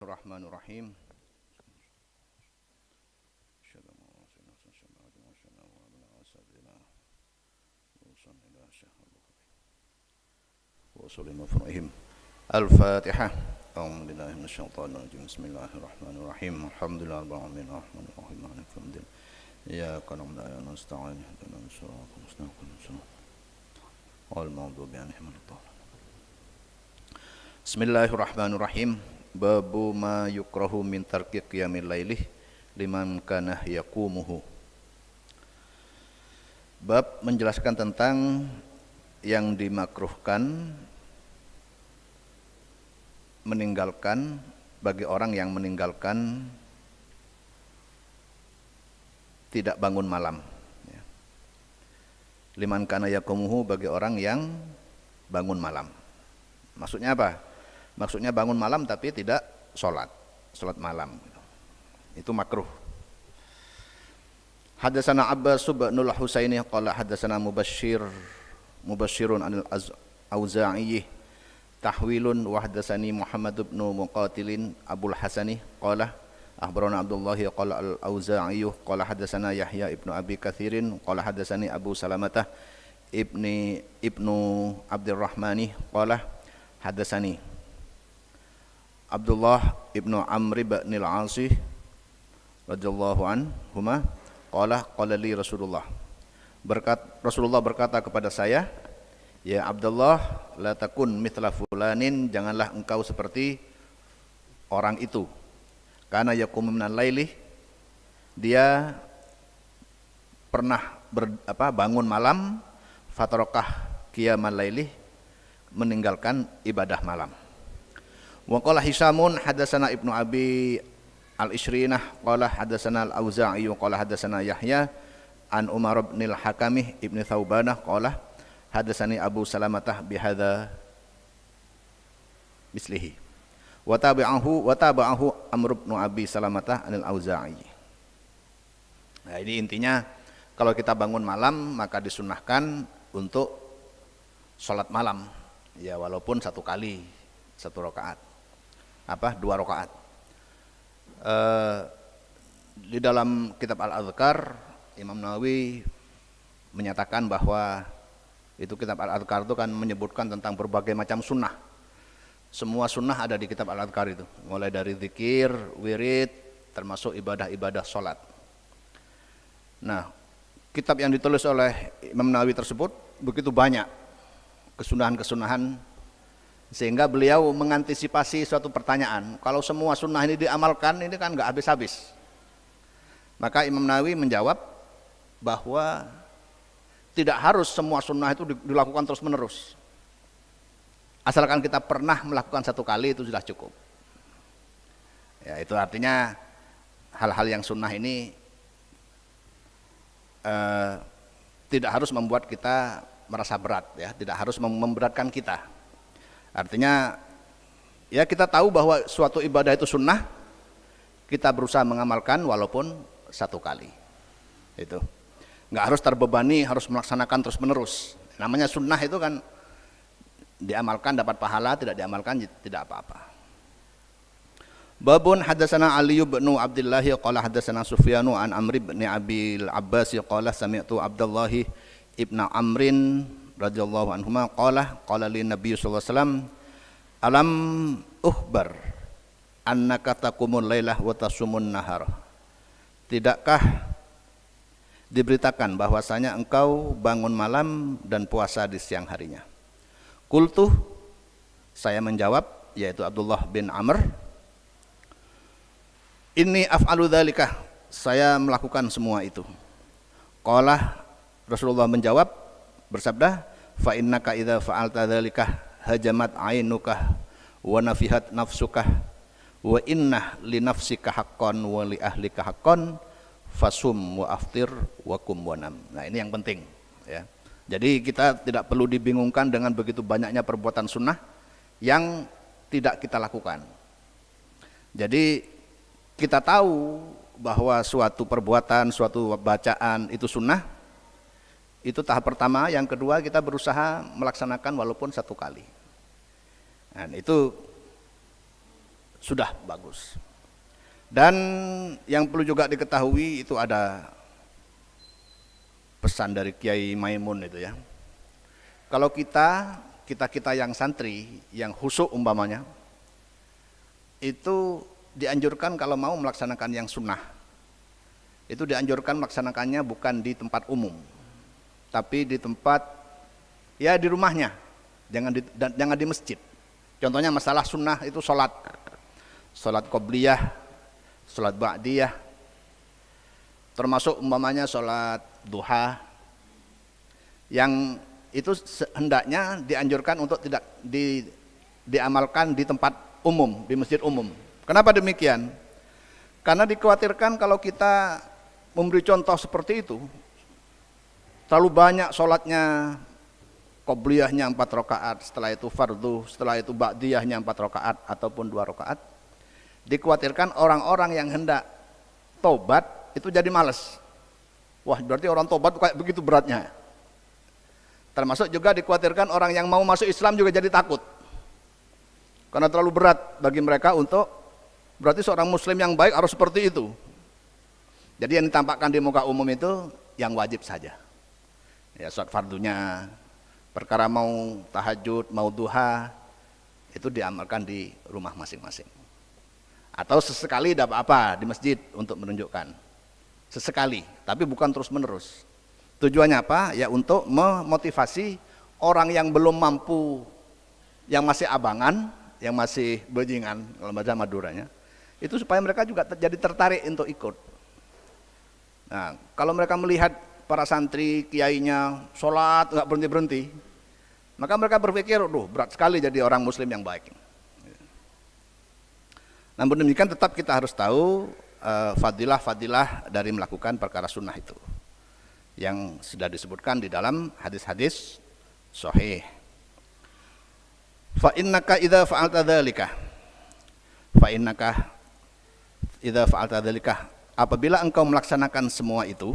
Bismillahirrahmanirrahim. Al-Fatihah. A'udzubillahi minasyaitonir rajim. Bismillahirrahmanirrahim. Alhamdulillahirabbil alamin. Arrahmanirrahim. Maliki yaumiddin. Iyyaka na'budu wa iyyaka nasta'in. Ihdinas siratal mustaqim. Wal maghdubi 'alaihim waladdallin. Bismillahirrahmanirrahim. Babu ma yukrahu min tarki qiyamil lailih liman kana yaqumuhu. Bab menjelaskan tentang yang dimakruhkan meninggalkan bagi orang yang meninggalkan tidak bangun malam. Liman kana yaqumuhu, bagi orang yang bangun malam. Maksudnya apa? Maksudnya bangun malam tapi tidak sholat malam. Itu makruh. Hadatsana Abbas bin al-Husaini qala hadatsana Mubashshirun anil Auza'i tahwilun wa hadatsani Muhammad bin Muqatilin Abul Hasani qala akhbarana Abdullah qala al-Auza'i qala hadatsana Yahya ibnu Abi Katsirin qala hadatsani Abu Salamah ibnu Abdurrahmani qala hadatsani Abdullah ibnu Amr bin al-Asih radhiyallahu anhuma qala li Rasulullah, Rasulullah berkata kepada saya, ya Abdullah, la takun mithla fulanin, janganlah engkau seperti orang itu. Karena yaqumu minal laili, dia pernah bangun malam, fatarokah qiyamal laili, meninggalkan ibadah malam. Wa qala Hisamun hadatsana Ibnu Abi al-Ishrinah qala hadatsana al-Auza'i qala hadatsana Yahya an Umar bin al-Hakamih ibni Thaubanah qala hadatsani Abu Salamah bihadza mislihi wa tabi'ahu Amr bin Abi Salamah anil Auza'i. Nah, ini intinya kalau kita bangun malam maka disunnahkan untuk sholat malam, ya walaupun satu rakaat, 2 rakaat. Di dalam kitab Al-Adhkar, Imam Nawawi menyatakan bahwa itu kitab Al-Adhkar itu kan menyebutkan tentang berbagai macam sunnah. Semua sunnah ada di kitab Al-Adhkar itu, mulai dari zikir, wirid, termasuk ibadah-ibadah sholat. Nah, kitab yang ditulis oleh Imam Nawawi tersebut begitu banyak kesunahan-kesunahan, sehingga beliau mengantisipasi suatu pertanyaan. Kalau semua sunnah ini diamalkan, ini kan nggak habis-habis. Maka Imam Nawawi menjawab bahwa tidak harus semua sunnah itu dilakukan terus-menerus. Asalkan kita pernah melakukan satu kali itu sudah cukup. Ya, itu artinya hal-hal yang sunnah ini tidak harus membuat kita merasa berat, ya, tidak harus memberatkan kita. Artinya ya kita tahu bahwa suatu ibadah itu sunnah, kita berusaha mengamalkan walaupun satu kali. Itu nggak harus terbebani harus melaksanakan terus menerus. Namanya sunnah itu kan diamalkan dapat pahala, tidak diamalkan tidak apa-apa. Babun hadatsana Ali bin Abdullah qala hadatsana Sufyanu an Amr bin Abil Abbas qala sami'tu Abdullah ibn Amrin radhiyallahu anhuma qala li Nabi sallallahu alaihi wasallam, alam uhbar annaka taqumul lailah wa tasumun nahar. Tidakkah diberitakan bahwasanya engkau bangun malam dan puasa di siang harinya? Qultu, saya menjawab, yaitu Abdullah bin Amr, inni af'alu dzalika, saya melakukan semua itu. Qala, Rasulullah menjawab, bersabda, fa innaka idza fa'alta dzalika hajamat 'ainuka wa nafihat nafsuka wa inna li nafsika haqqan wa li ahlika haqqan fasum wa aftir wa kum wa nam. Nah, ini yang penting, ya. Jadi kita tidak perlu dibingungkan dengan begitu banyaknya perbuatan sunnah yang tidak kita lakukan. Jadi kita tahu bahwa suatu perbuatan, suatu bacaan itu sunnah. Itu tahap pertama. Yang kedua, kita berusaha melaksanakan walaupun satu kali. Dan itu sudah bagus. Dan yang perlu juga diketahui itu ada pesan dari Kiai Maimun itu ya. Kalau kita yang santri, yang khusyuk umpamanya, itu dianjurkan kalau mau melaksanakan yang sunnah, itu dianjurkan melaksanakannya bukan di tempat umum, tapi di tempat, ya di rumahnya, jangan di masjid. Contohnya masalah sunnah itu sholat qobliyah, sholat ba'diyah, termasuk umpamanya sholat duha, yang itu hendaknya dianjurkan untuk tidak diamalkan di tempat umum, di masjid umum. Kenapa demikian? Karena dikhawatirkan kalau kita memberi contoh seperti itu, terlalu banyak sholatnya, qobliyahnya 4 rakaat, setelah itu fardu, setelah itu ba'diyahnya 4 rakaat ataupun 2 rakaat, dikhawatirkan orang-orang yang hendak tobat itu jadi malas. Wah, berarti orang tobat kayak begitu beratnya. Termasuk juga dikhawatirkan orang yang mau masuk Islam juga jadi takut, karena terlalu berat bagi mereka untuk, berarti seorang muslim yang baik harus seperti itu. Jadi yang ditampakkan di muka umum itu yang wajib saja, ya sholat fardunya, perkara mau tahajud, mau duha, itu diamalkan di rumah masing-masing. Atau sesekali tidak apa-apa di masjid untuk menunjukkan, sesekali, tapi bukan terus-menerus. Tujuannya apa? Ya untuk memotivasi orang yang belum mampu, yang masih abangan, yang masih bajingan kalau bahasa Maduranya, itu supaya mereka juga jadi tertarik untuk ikut. Nah, kalau mereka melihat para santri, kiainya sholat nggak berhenti-berhenti, maka mereka berpikir, duh berat sekali jadi orang muslim yang baik. Namun demikian tetap kita harus tahu fadilah-fadilah dari melakukan perkara sunnah itu, yang sudah disebutkan di dalam hadis-hadis sahih. Fa innaka idza fa'alta dzalika, apabila engkau melaksanakan semua itu.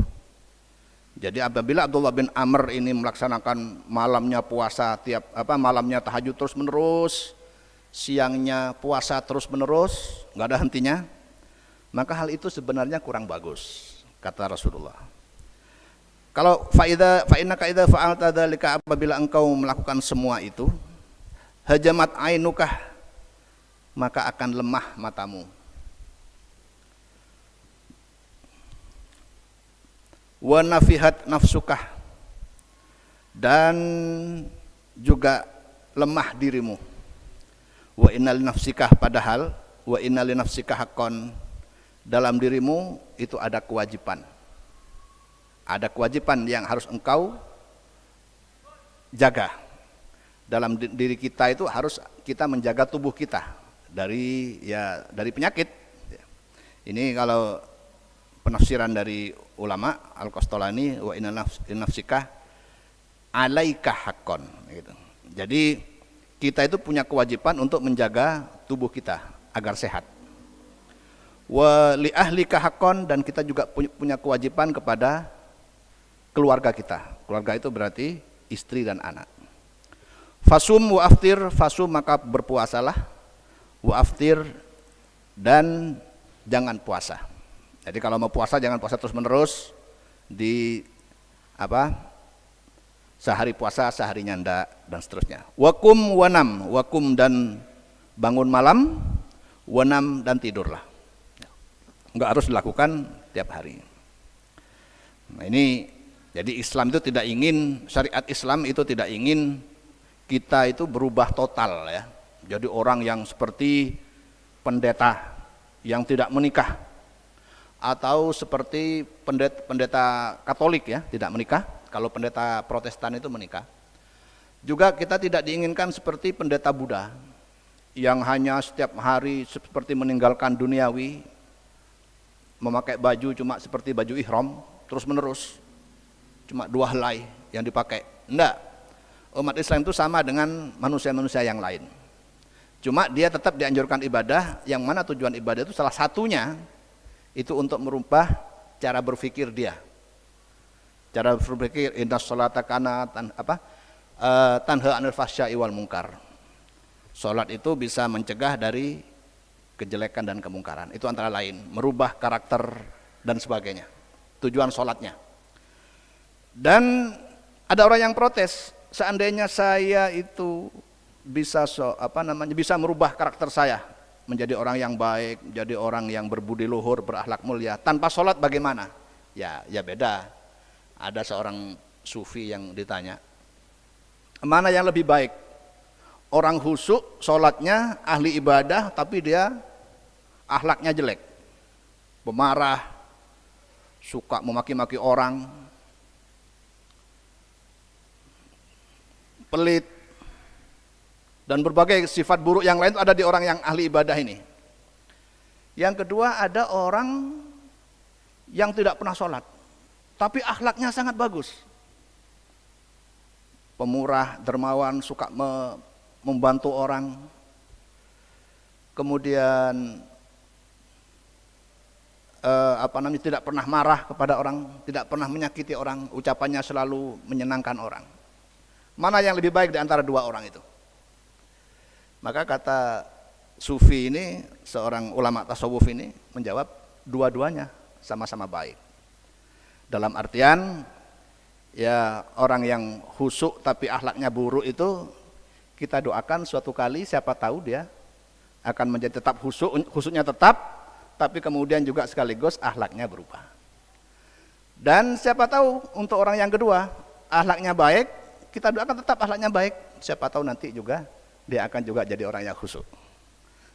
Jadi apabila Abdullah bin Amr ini melaksanakan malamnya puasa malamnya tahajud terus menerus, siangnya puasa terus menerus, nggak ada hentinya, maka hal itu sebenarnya kurang bagus, kata Rasulullah. Kalau fa innaka idza fa'alta dzalika, apabila engkau melakukan semua itu, hajamat ainukah, maka akan lemah matamu. Wa nafihat nafsukah, dan juga lemah dirimu. Wa innal nafsikah, padahal wa innal nafsikah haqqan, dalam dirimu itu ada kewajiban. Ada kewajiban yang harus engkau jaga. Dalam diri kita itu harus kita menjaga tubuh kita dari penyakit. Ini kalau penafsiran dari ulama Al-Qastolani, wa inna nafsika alaika haqqan gitu. Jadi kita itu punya kewajiban untuk menjaga tubuh kita agar sehat. Wa li ahlika haqqan, dan kita juga punya kewajiban kepada keluarga kita. Keluarga itu berarti istri dan anak. Fasum wa aftir, fasum maka berpuasalah, wa aftir dan jangan puasa. Jadi kalau mau puasa jangan puasa terus menerus di sehari puasa seharinya ndak, dan seterusnya. Wakum wanam, wakum dan bangun malam, wanam dan tidurlah. Enggak harus dilakukan tiap hari. Nah ini, jadi Islam itu tidak ingin, syariat Islam itu tidak ingin kita itu berubah total ya. Jadi orang yang seperti pendeta yang tidak menikah, atau seperti pendeta Katolik ya, tidak menikah. Kalau pendeta Protestan itu menikah. Juga kita tidak diinginkan seperti pendeta Buddha yang hanya setiap hari seperti meninggalkan duniawi, memakai baju cuma seperti baju ihram terus menerus, cuma 2 helai yang dipakai. Enggak, umat Islam itu sama dengan manusia-manusia yang lain, cuma dia tetap dianjurkan ibadah, yang mana tujuan ibadah itu salah satunya itu untuk merubah cara berpikir dia. Cara berpikir, innas sholata kana tanha anil fahsya'i wal munkar. Salat itu bisa mencegah dari kejelekan dan kemungkaran. Itu antara lain merubah karakter dan sebagainya. Tujuan sholatnya. Dan ada orang yang protes, seandainya saya itu bisa bisa merubah karakter saya menjadi orang yang baik, menjadi orang yang berbudi luhur, berakhlak mulia, tanpa sholat bagaimana? Ya beda. Ada seorang sufi yang ditanya, mana yang lebih baik? Orang khusyuk, sholatnya, ahli ibadah, tapi dia akhlaknya jelek, pemarah, suka memaki-maki orang, pelit, dan berbagai sifat buruk yang lain itu ada di orang yang ahli ibadah ini. Yang kedua, ada orang yang tidak pernah sholat, tapi akhlaknya sangat bagus, pemurah, dermawan, suka membantu orang, kemudian tidak pernah marah kepada orang, tidak pernah menyakiti orang, ucapannya selalu menyenangkan orang. Mana yang lebih baik di antara dua orang itu? Maka kata sufi ini, seorang ulama tasawuf ini menjawab, dua-duanya sama-sama baik. Dalam artian, ya orang yang khusyuk tapi akhlaknya buruk itu, kita doakan suatu kali siapa tahu dia akan menjadi tetap khusyuknya tetap, tapi kemudian juga sekaligus akhlaknya berubah. Dan siapa tahu untuk orang yang kedua, akhlaknya baik, kita doakan tetap akhlaknya baik, siapa tahu nanti juga dia akan juga jadi orang yang khusyuk.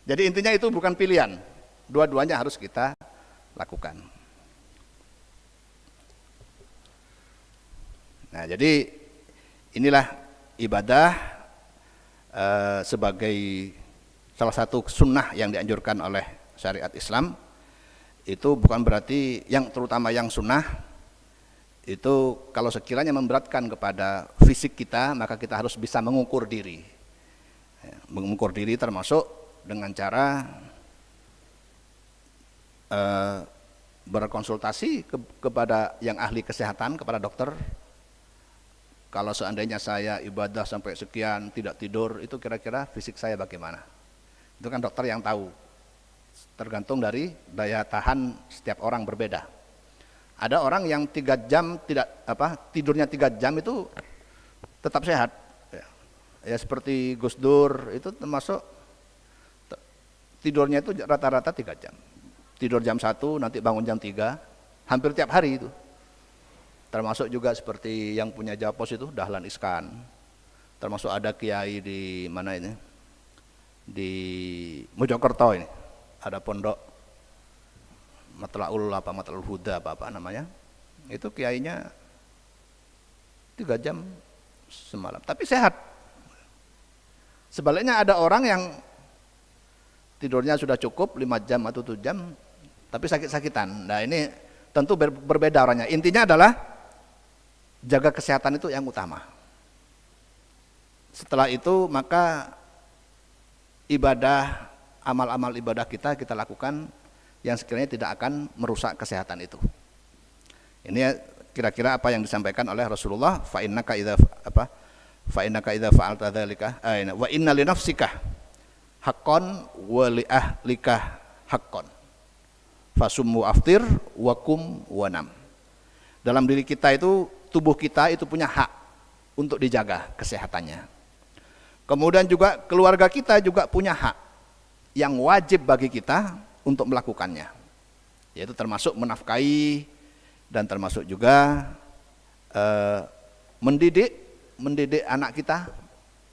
Jadi intinya itu bukan pilihan, dua-duanya harus kita lakukan. Nah, jadi inilah ibadah sebagai salah satu sunnah yang dianjurkan oleh syariat Islam. Itu bukan berarti terutama yang sunnah itu kalau sekiranya memberatkan kepada fisik kita, maka kita harus bisa mengukur diri. Mengukur diri termasuk dengan cara berkonsultasi kepada yang ahli kesehatan, kepada dokter. Kalau seandainya saya ibadah sampai sekian tidak tidur, itu kira-kira fisik saya bagaimana? Itu kan dokter yang tahu. Tergantung dari daya tahan setiap orang berbeda. Ada orang yang 3 jam tidurnya 3 jam itu tetap sehat. Ya seperti Gus Dur itu termasuk tidurnya itu rata-rata 3 jam. Tidur jam 1, nanti bangun jam 3, hampir tiap hari itu. Termasuk juga seperti yang punya Japos itu Dahlan Iskan. Termasuk ada kiai di mana ini? Di Mojokerto ini. Ada pondok Matlaul Huda apa namanya? Itu kiainya 3 jam semalam, tapi sehat. Sebaliknya ada orang yang tidurnya sudah cukup 5 jam atau 7 jam, tapi sakit-sakitan. Nah ini tentu berbeda orangnya. Intinya adalah jaga kesehatan itu yang utama. Setelah itu maka ibadah, amal-amal ibadah kita lakukan yang sekiranya tidak akan merusak kesehatan itu. Ini kira-kira apa yang disampaikan oleh Rasulullah, fa innaka idza fa'alta dzalika wa inna li nafsika haqqan wa li ahlika haqqan fasum wa aftir wa kum wa nam. Dalam diri kita itu, tubuh kita itu punya hak untuk dijaga kesehatannya. Kemudian juga keluarga kita juga punya hak yang wajib bagi kita untuk melakukannya, yaitu termasuk menafkahi dan termasuk juga mendidik anak kita,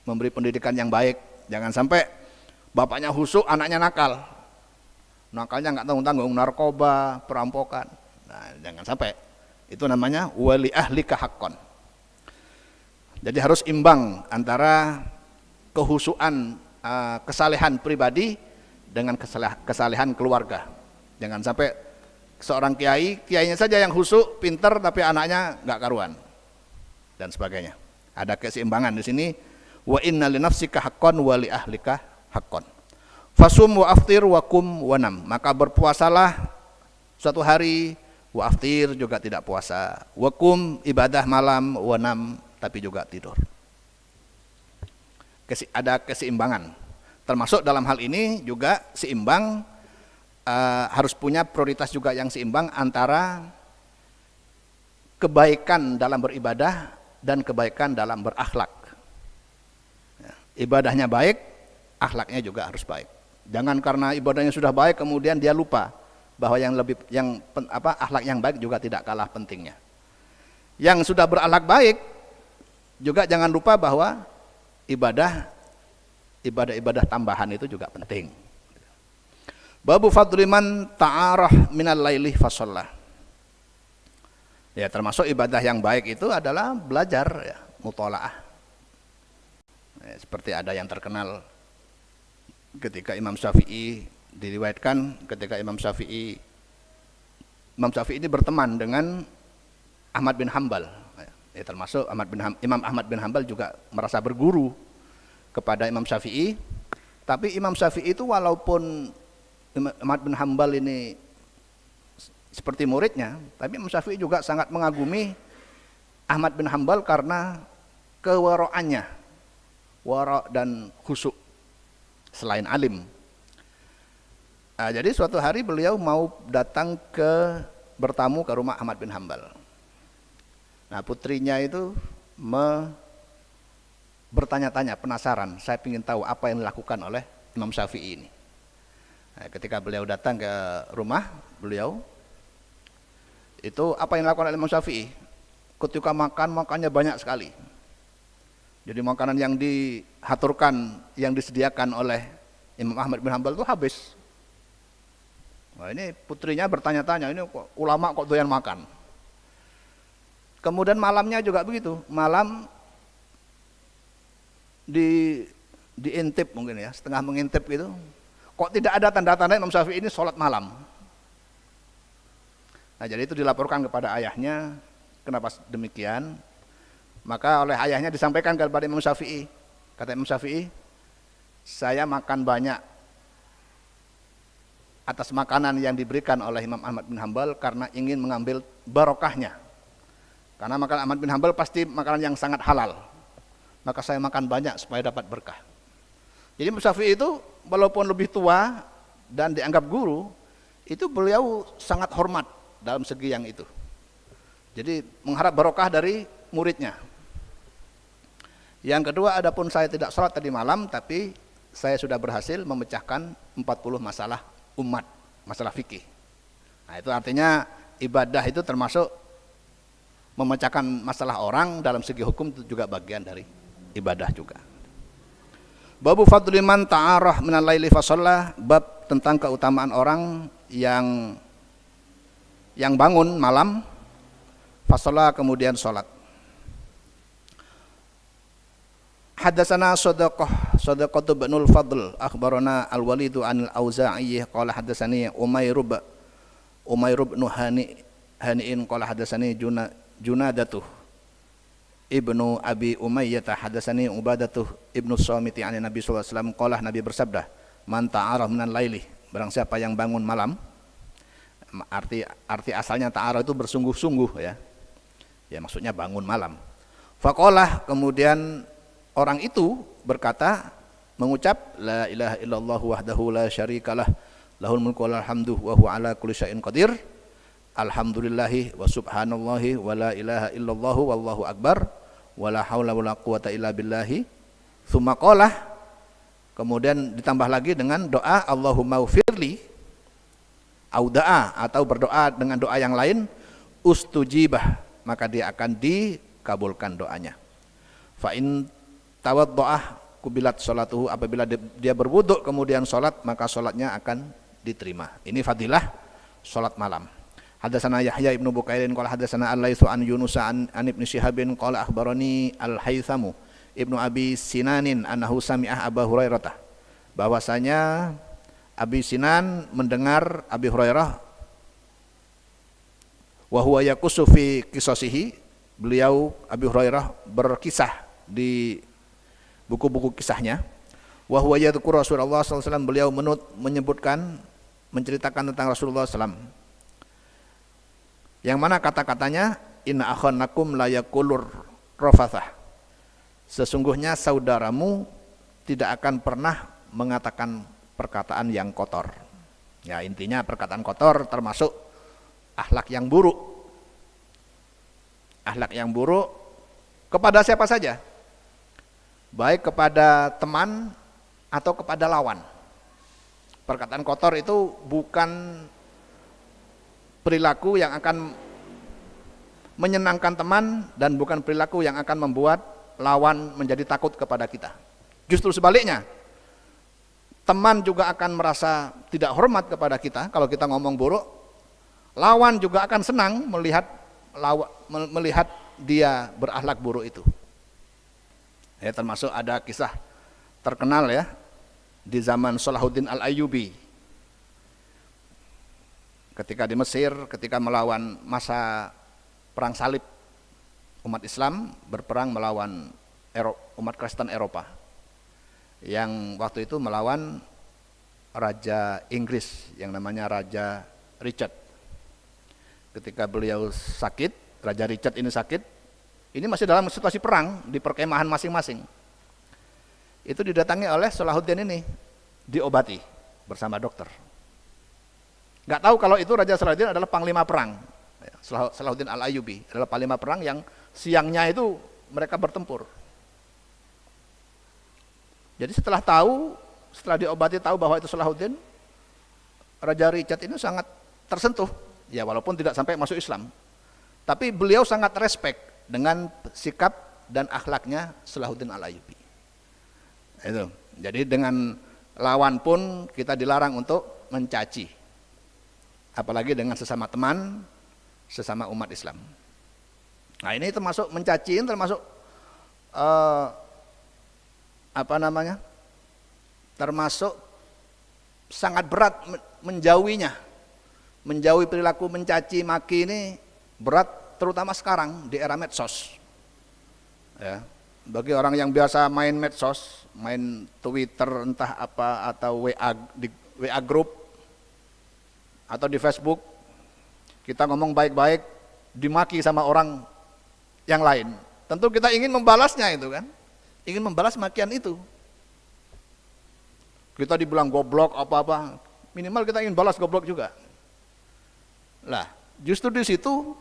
memberi pendidikan yang baik. Jangan sampai bapaknya khusyuk, anaknya nakal. Nakalnya nggak tanggung-tanggung, narkoba, perampokan. Nah, jangan sampai. Itu namanya wali ahlika haqqan. Jadi harus imbang antara kehusuan kesalehan pribadi dengan kesalehan keluarga. Jangan sampai seorang kiainya saja yang khusyuk, pinter, tapi anaknya nggak karuan dan sebagainya. Ada keseimbangan di sini. Wa inna li nafsika haqqan wa li ahlika haqqan. Fasum wa aftir wa kum wa nam. Maka berpuasalah suatu hari, wa aftir juga tidak puasa, wa kum ibadah malam, wa nam tapi juga tidur. Ada keseimbangan. Termasuk dalam hal ini juga seimbang, harus punya prioritas juga yang seimbang antara kebaikan dalam beribadah dan kebaikan dalam berakhlak. Ibadahnya baik, akhlaknya juga harus baik. Jangan karena ibadahnya sudah baik kemudian dia lupa bahwa akhlak yang baik juga tidak kalah pentingnya. Yang sudah berakhlak baik juga jangan lupa bahwa ibadah tambahan itu juga penting. Babu fadliman ta'arah minal laili fashollah. Ya, termasuk ibadah yang baik itu adalah belajar, ya, mutolaah. Ya, seperti ada yang terkenal ketika Imam Syafi'i, diriwayatkan ketika Imam Syafi'i ini berteman dengan Ahmad bin Hambal. Ya, termasuk Imam Ahmad bin Hambal juga merasa berguru kepada Imam Syafi'i. Tapi Imam Syafi'i itu walaupun Ahmad bin Hambal ini seperti muridnya, tapi Imam Syafi'i juga sangat mengagumi Ahmad bin Hambal karena kewaraannya, wara dan khusyuk selain alim. Nah, jadi suatu hari beliau mau datang bertamu ke rumah Ahmad bin Hambal. Nah, putrinya itu bertanya-tanya, penasaran, saya ingin tahu apa yang dilakukan oleh Imam Syafi'i ini. Nah, ketika beliau datang ke rumah beliau, itu apa yang dilakukan oleh Imam Syafi'i? Ketika makannya banyak sekali. Jadi makanan yang dihaturkan, yang disediakan oleh Imam Ahmad bin Hambal itu habis. Nah, ini putrinya bertanya-tanya, ini ulama kok doyan makan. Kemudian malamnya juga begitu, malam diintip mungkin ya, setengah mengintip gitu. Kok tidak ada tanda-tanda Imam Syafi'i ini sholat malam. Nah, jadi itu dilaporkan kepada ayahnya, kenapa demikian? Maka oleh ayahnya disampaikan kepada Imam Syafi'i. Kata Imam Syafi'i, saya makan banyak atas makanan yang diberikan oleh Imam Ahmad bin Hambal karena ingin mengambil barokahnya. Karena makanan Ahmad bin Hambal pasti makanan yang sangat halal. Maka saya makan banyak supaya dapat berkah. Jadi Imam Syafi'i itu walaupun lebih tua dan dianggap guru, itu beliau sangat hormat dalam segi yang itu. Jadi mengharap barokah dari muridnya. Yang kedua, adapun saya tidak sholat tadi malam, tapi saya sudah berhasil memecahkan 40 masalah umat, masalah fikih. Nah, itu artinya ibadah itu termasuk memecahkan masalah orang dalam segi hukum, itu juga bagian dari ibadah juga. Babu fadli man ta'arah minal laili fashollah, bab tentang keutamaan orang yang bangun malam fashollah kemudian sholat. Hadatsana Shadaqah binul Fadl akhbarana Al-Walid anil Auza'i qala hadatsani Umayr bin Hani'in qala hadatsani Junadatuh ibnu Abi Umayyah hadatsani Ubadatuh ibnu Samit an Nabi sallallahu alaihi wasallam qala Nabi bersabda, man ta'arah minal laili, barang siapa yang bangun malam. Arti asalnya ta'arah itu bersungguh-sungguh ya. Ya, maksudnya bangun malam. Faqalah, kemudian orang itu berkata, mengucap la ilaha illallah wahdahu la syarikalah lahul mulku wa lahul hamdu wa huwa ala kulli syai'in qadir. Alhamdulillahi wa subhanallahi wa la ilaha illallah wallahu akbar wa la haula wa la quwata illa billahi. Tsumma qala, kemudian ditambah lagi dengan doa Allahumma ufirli, au doa atau berdoa dengan doa yang lain, ustujibah, maka dia akan dikabulkan doanya. Fa in tawaddoah kubilat sholatuhu, apabila dia berwuduk kemudian sholat, maka sholatnya akan diterima. Ini fadilah sholat malam. Hadatsana Yahya ibnu Bukairin qala hadatsana Al-Laitsu an Yunus an Ibnu Syihabin qala akhbarani Al-Haythamu ibnu Abi Sinanin annahu sami'ah Abu Hurairah, bahwasanya Abi Sinan mendengar Abi Hurairah wa huwa yaqusu fi qisasihi, beliau Abi Hurairah berkisah di buku-buku kisahnya, wa huwa yadhkuru Rasulullah sallallahu alaihi wasallam, beliau menyebutkan, menceritakan tentang Rasulullah sallallahu, yang mana kata-katanya inna akhanakum la yaqulur rafathah, sesungguhnya saudaramu tidak akan pernah mengatakan perkataan yang kotor. Ya, intinya perkataan kotor termasuk akhlak yang buruk. Akhlak yang buruk kepada siapa saja, baik kepada teman atau kepada lawan. Perkataan kotor itu bukan perilaku yang akan menyenangkan teman dan bukan perilaku yang akan membuat lawan menjadi takut kepada kita. Justru sebaliknya, teman juga akan merasa tidak hormat kepada kita kalau kita ngomong buruk. Lawan juga akan senang melihat dia berakhlak buruk itu. Ya, termasuk ada kisah terkenal ya di zaman Salahuddin Al-Ayyubi. Ketika di Mesir, ketika melawan masa perang salib, umat Islam berperang melawan umat Kristen Eropa yang waktu itu melawan Raja Inggris yang namanya Raja Richard. Ketika beliau sakit, Raja Richard ini sakit, ini masih dalam situasi perang di perkemahan masing-masing. Itu didatangi oleh Salahuddin ini, diobati bersama dokter. Nggak tahu kalau itu Raja Salahuddin adalah panglima perang. Salahuddin Al-Ayyubi adalah panglima perang yang siangnya itu mereka bertempur. Jadi setelah diobati tahu bahwa itu Salahuddin, Raja Richard ini sangat tersentuh. Ya walaupun tidak sampai masuk Islam, tapi beliau sangat respect dengan sikap dan akhlaknya Salahuddin Al-Ayyubi. Itu. Jadi dengan lawan pun kita dilarang untuk mencaci, apalagi dengan sesama teman, sesama umat Islam. Nah ini termasuk mencaci, termasuk termasuk sangat berat menjauhinya. Menjauhi perilaku mencaci maki ini berat, terutama sekarang di era medsos. Ya, bagi orang yang biasa main medsos, main Twitter entah apa atau di WA group atau di Facebook, kita ngomong baik-baik dimaki sama orang yang lain. Tentu kita ingin membalasnya itu kan, ingin membalas makian itu. Kita dibilang goblok apa-apa, minimal kita ingin balas goblok juga. Lah, justru di situ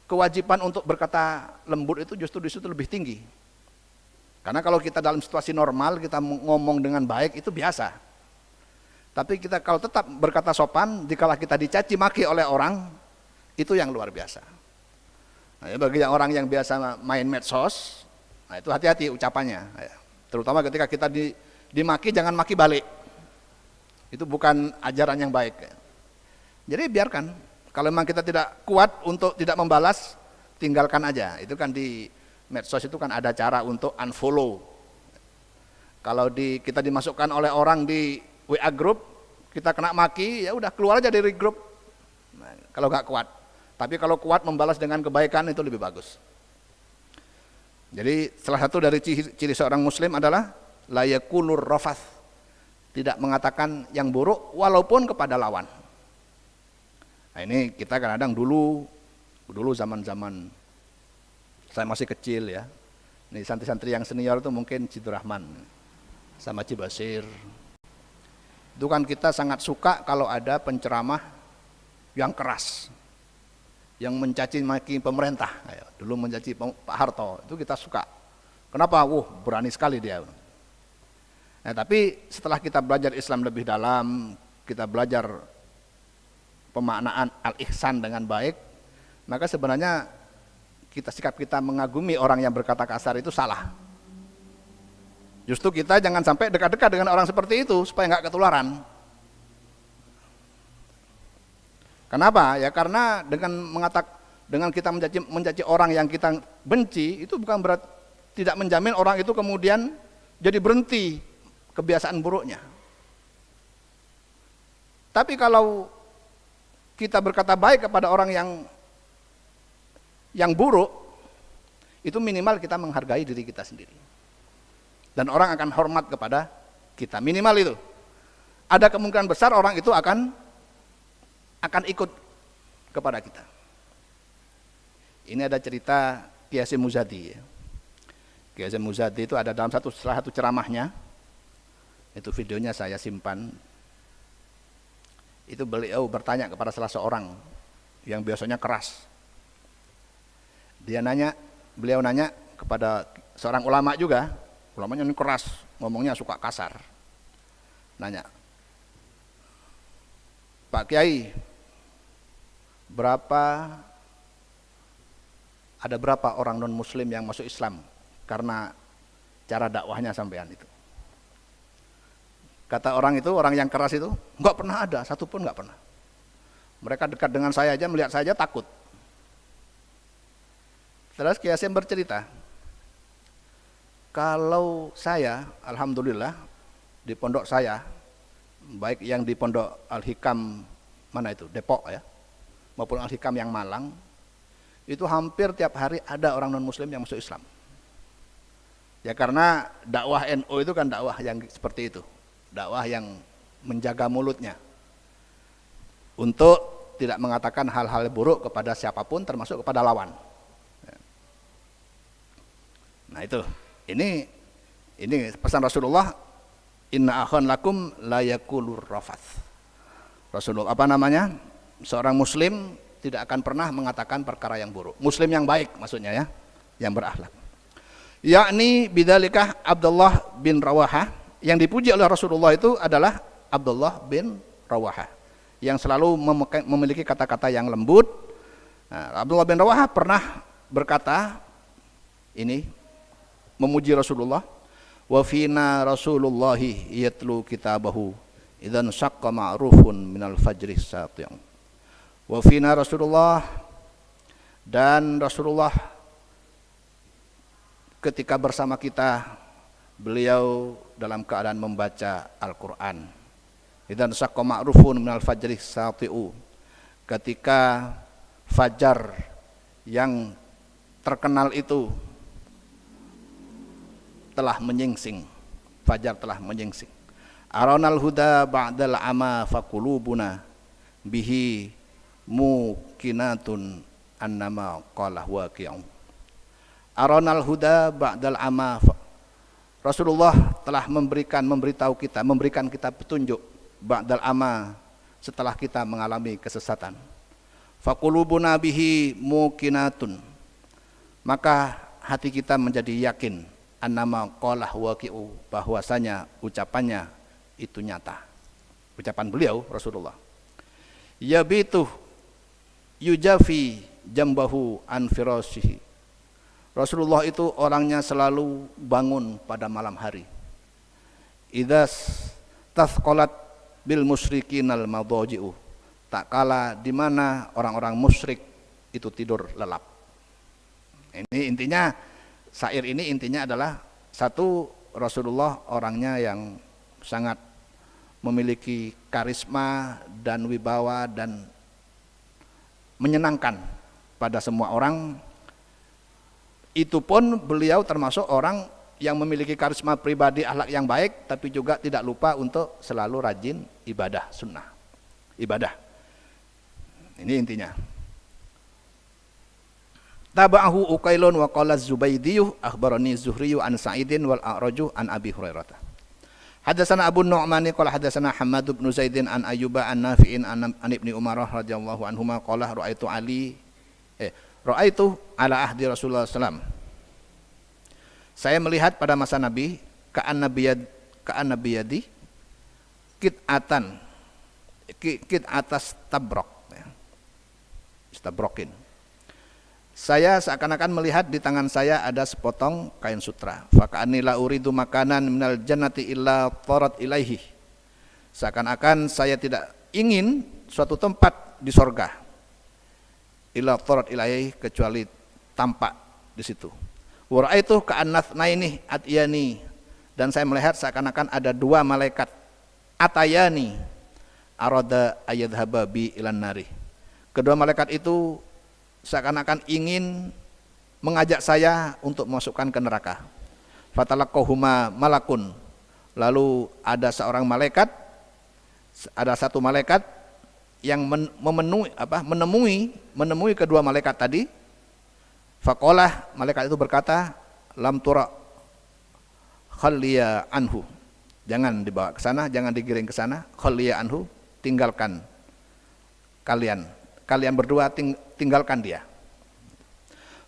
kewajiban untuk berkata lembut itu justru di situ lebih tinggi. Karena kalau kita dalam situasi normal kita ngomong dengan baik itu biasa. Tapi kita kalau tetap berkata sopan, dikala kita dicaci maki oleh orang, itu yang luar biasa. Nah, bagi orang yang biasa main medsos, nah itu hati-hati ucapannya. Terutama ketika kita dimaki, jangan maki balik. Itu bukan ajaran yang baik. Jadi biarkan, kalau memang kita tidak kuat untuk tidak membalas, tinggalkan aja. Itu kan di medsos itu kan ada cara untuk unfollow. Kalau kita dimasukkan oleh orang di WA group, kita kena maki, ya udah keluar aja dari grup. Nah, kalau nggak kuat. Tapi kalau kuat membalas dengan kebaikan itu lebih bagus. Jadi salah satu dari ciri seorang muslim adalah la yakulur rafath, tidak mengatakan yang buruk walaupun kepada lawan. Nah ini kita kadang dulu zaman-zaman saya masih kecil ya. Nih santri-santri yang senior itu mungkin Cidur Rahman sama Cibasir. Itu kan kita sangat suka kalau ada penceramah yang keras, yang mencaci maki pemerintah. Dulu mencaci Pak Harto, itu kita suka. Kenapa? Berani sekali dia. Nah, tapi setelah kita belajar Islam lebih dalam, kita belajar pemaknaan al-ihsan dengan baik, maka sebenarnya sikap kita mengagumi orang yang berkata kasar itu salah. Justru kita jangan sampai dekat-dekat dengan orang seperti itu supaya nggak ketularan. Kenapa? Ya karena dengan kita mencaci orang yang kita benci itu bukan berarti tidak menjamin orang itu kemudian jadi berhenti kebiasaan buruknya. Tapi kalau kita berkata baik kepada orang yang buruk, itu minimal kita menghargai diri kita sendiri. Dan orang akan hormat kepada kita, minimal itu. Ada kemungkinan besar orang itu akan ikut kepada kita. Ini ada cerita Kiai Hasyim Muzadi ya. Kiai Hasyim Muzadi itu ada dalam salah satu ceramahnya, itu videonya saya simpan. Itu beliau bertanya kepada salah seorang yang biasanya keras. Beliau nanya kepada seorang ulama juga, ulamanya ini keras, ngomongnya suka kasar. Nanya, Pak Kiai, ada berapa orang non muslim yang masuk Islam karena cara dakwahnya sampean itu? Kata orang yang keras itu, enggak pernah ada, satu pun enggak pernah. Mereka dekat dengan saya aja, melihat saya aja takut. Terus Kiai Hasyim bercerita, kalau saya, alhamdulillah, di pondok saya, baik yang di pondok Al-Hikam, mana itu, Depok ya, maupun Al-Hikam yang Malang, itu hampir tiap hari ada orang non muslim yang masuk Islam. Ya karena dakwah NU itu kan dakwah yang seperti itu, dakwah yang menjaga mulutnya untuk tidak mengatakan hal-hal buruk kepada siapapun, termasuk kepada lawan. Nah itu, ini pesan Rasulullah, inna akhan lakum la yakulur rafath. Rasulullah seorang muslim tidak akan pernah mengatakan perkara yang buruk. Muslim yang baik maksudnya ya, yang berakhlak. Yakni bidzalika Abdullah bin Rawahah, yang dipuji oleh Rasulullah itu adalah Abdullah bin Rawahah yang selalu memiliki kata-kata yang lembut. Nah, Abdullah bin Rawahah pernah berkata ini, memuji Rasulullah, wa fina Rasulullahi yatlu kitabahu idzan syaqqa ma'rufun minal fajri sati'un. Wa fina Rasulullah, dan Rasulullah ketika bersama kita, beliau dalam keadaan membaca Al-Quran. Idzan syaqqa ma'rufun minal fajri sati'u, ketika fajar yang terkenal itu telah menyingsing, fajar telah menyingsing. Aronal huda ba'dal ama fakulubuna bihi mukinatun annama qala waqi'un. Aronal huda ba'dal ama, Rasulullah telah memberikan kita petunjuk ba'dal ama, setelah kita mengalami kesesatan. Fakulubuna bihi mukinatun, maka hati kita menjadi yakin, annama qala waqi'u, bahwasanya ucapannya itu nyata. Ucapan beliau Rasulullah. Yabitu yujafi jambahu an firashihi. Rasulullah itu orangnya selalu bangun pada malam hari. Idzas tathqalat bil musyrikinal madaji'u, tak kala di mana orang-orang musyrik itu tidur lelap. Ini intinya, syair ini intinya adalah satu, Rasulullah orangnya yang sangat memiliki karisma dan wibawa dan menyenangkan pada semua orang. Itu pun beliau termasuk orang yang memiliki karisma pribadi, akhlak yang baik, tapi juga tidak lupa untuk selalu rajin ibadah sunnah, ibadah. Ini intinya. Tabahu Uqailun wa qala Zubaydiyyu akhbarani Zuhriyu an Sa'idin wal A'raju an Abi Hurairah. Hadatsana Abu Nu'man qala hadatsana Hammad bin Zaidin an Ayyuba an Nafi'in an Ibnu Umar radhiyallahu anhuma qala ra'aitu ala ahdi Rasulullah sallam. Saya melihat pada masa Nabi ka'an nabiyadi kit atas tabrok ya. Istabrokin. Saya seakan-akan melihat di tangan saya ada sepotong kain sutra. Faka'ani la uridu makanan minal jannati illa tarat ilaihi. Seakan-akan saya tidak ingin suatu tempat di sorga illa tarat ilaihi, kecuali tampak di situ. Wa ra'aitu ka'annathnaini atyani, dan saya melihat seakan-akan ada dua malaikat atayani arada ayadhaba bi ilan nari. Kedua malaikat itu seakan-akan ingin mengajak saya untuk memasukkan ke neraka. Fatalaqahuma malakun, lalu ada satu malaikat yang menemui kedua malaikat tadi. Faqalah, malaikat itu berkata, lam tura khalliya anhu. Jangan dibawa ke sana, jangan digiring ke sana. Khalliya anhu, tinggalkan kalian. Kalian berdua tinggalkan dia.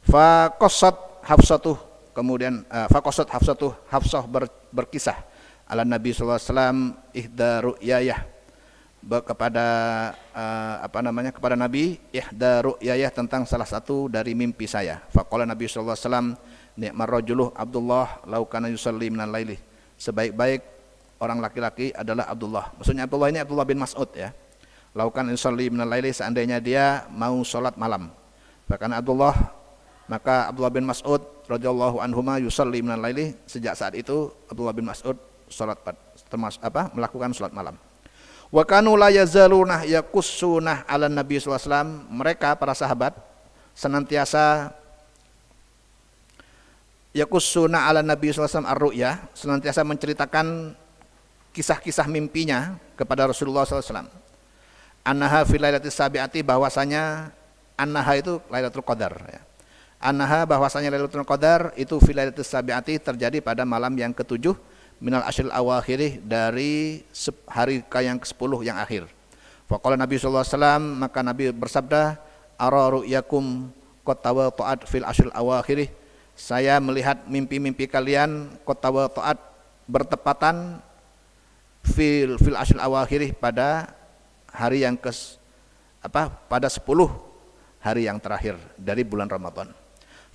Faqassat Hafsatuh, kemudian Hafsah berkisah ala Nabi sallallahu alaihi wasallam ihda ru'yayah, kepada kepada Nabi ihda ru'yayah, tentang salah satu dari mimpi saya. Faqala Nabi sallallahu alaihi wasallam ni'mar rajuluh Abdullah law kana yusalli minal laili. Sebaik-baik orang laki-laki adalah Abdullah. Maksudnya Abdullah ini Abdullah bin Mas'ud ya. Law kana yusalli minal laili, seandainya dia mau salat malam. Bahkan maka Abdullah bin Mas'ud radhiyallahu anhuma yusalli minal laili, sejak saat itu Abdullah bin Mas'ud melakukan salat malam. Wa kanu la yazaluna yaqussuna 'ala Nabi sallallahu alaihi wasallam. Mereka para sahabat senantiasa yaqussuna 'ala Nabi sallallahu alaihi wasallam ar-ru'ya, senantiasa menceritakan kisah-kisah mimpinya kepada Rasulullah sallallahu alaihi wasallam. Annaha fi lailatis sabi'ati, bahwasanya annaha itu Lailatul Qadar ya. Annaha, bahwasanya Lailatul Qadar itu fi lailatis sabi'ati, terjadi pada malam yang ketujuh, minal ashril awakhirih, dari hari yang ke-10 yang akhir. Faqala Nabi sallallahu alaihi wasallam, maka Nabi bersabda, ara ru'yakum qad tawata'at fil ashril awakhirih. Saya melihat mimpi-mimpi kalian qad tawata'at, bertepatan fil ashril awakhirih, pada hari yang pada 10 hari yang terakhir dari bulan Ramadan.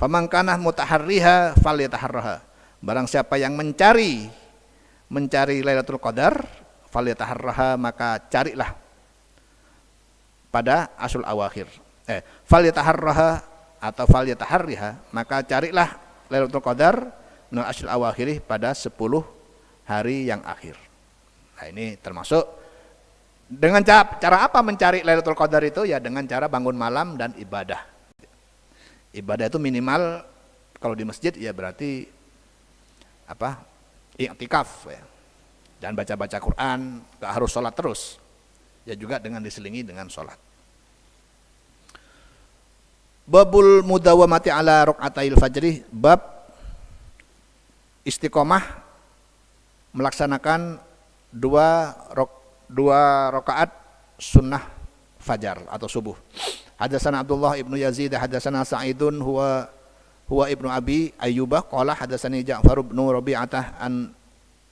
Faman kana mutaharriha falyataharraha. Barang siapa yang mencari Lailatul Qadar, falyataharraha, maka carilah pada asrul awakhir. Falyataharraha atau falyataharriha, maka carilah Lailatul Qadar min asrul awakhir, pada 10 hari yang akhir. Nah, ini termasuk dengan cara apa mencari Lailatul Qadar itu? Ya dengan cara bangun malam dan ibadah. Ibadah itu minimal kalau di masjid ya berarti i'tikaf ya. Dan baca-baca Quran, gak harus sholat terus. Ya juga dengan diselingi dengan sholat. Babul mudawamati ala raq'atail fajri, bab istiqomah melaksanakan dua rakaat sunnah fajar atau subuh. Hadatsana Abdullah ibnu Yazid, hadatsana Sa'idun huwa ibnu Abi Ayyubah, qala hadatsani Ja'far ibnu Rabi'atah an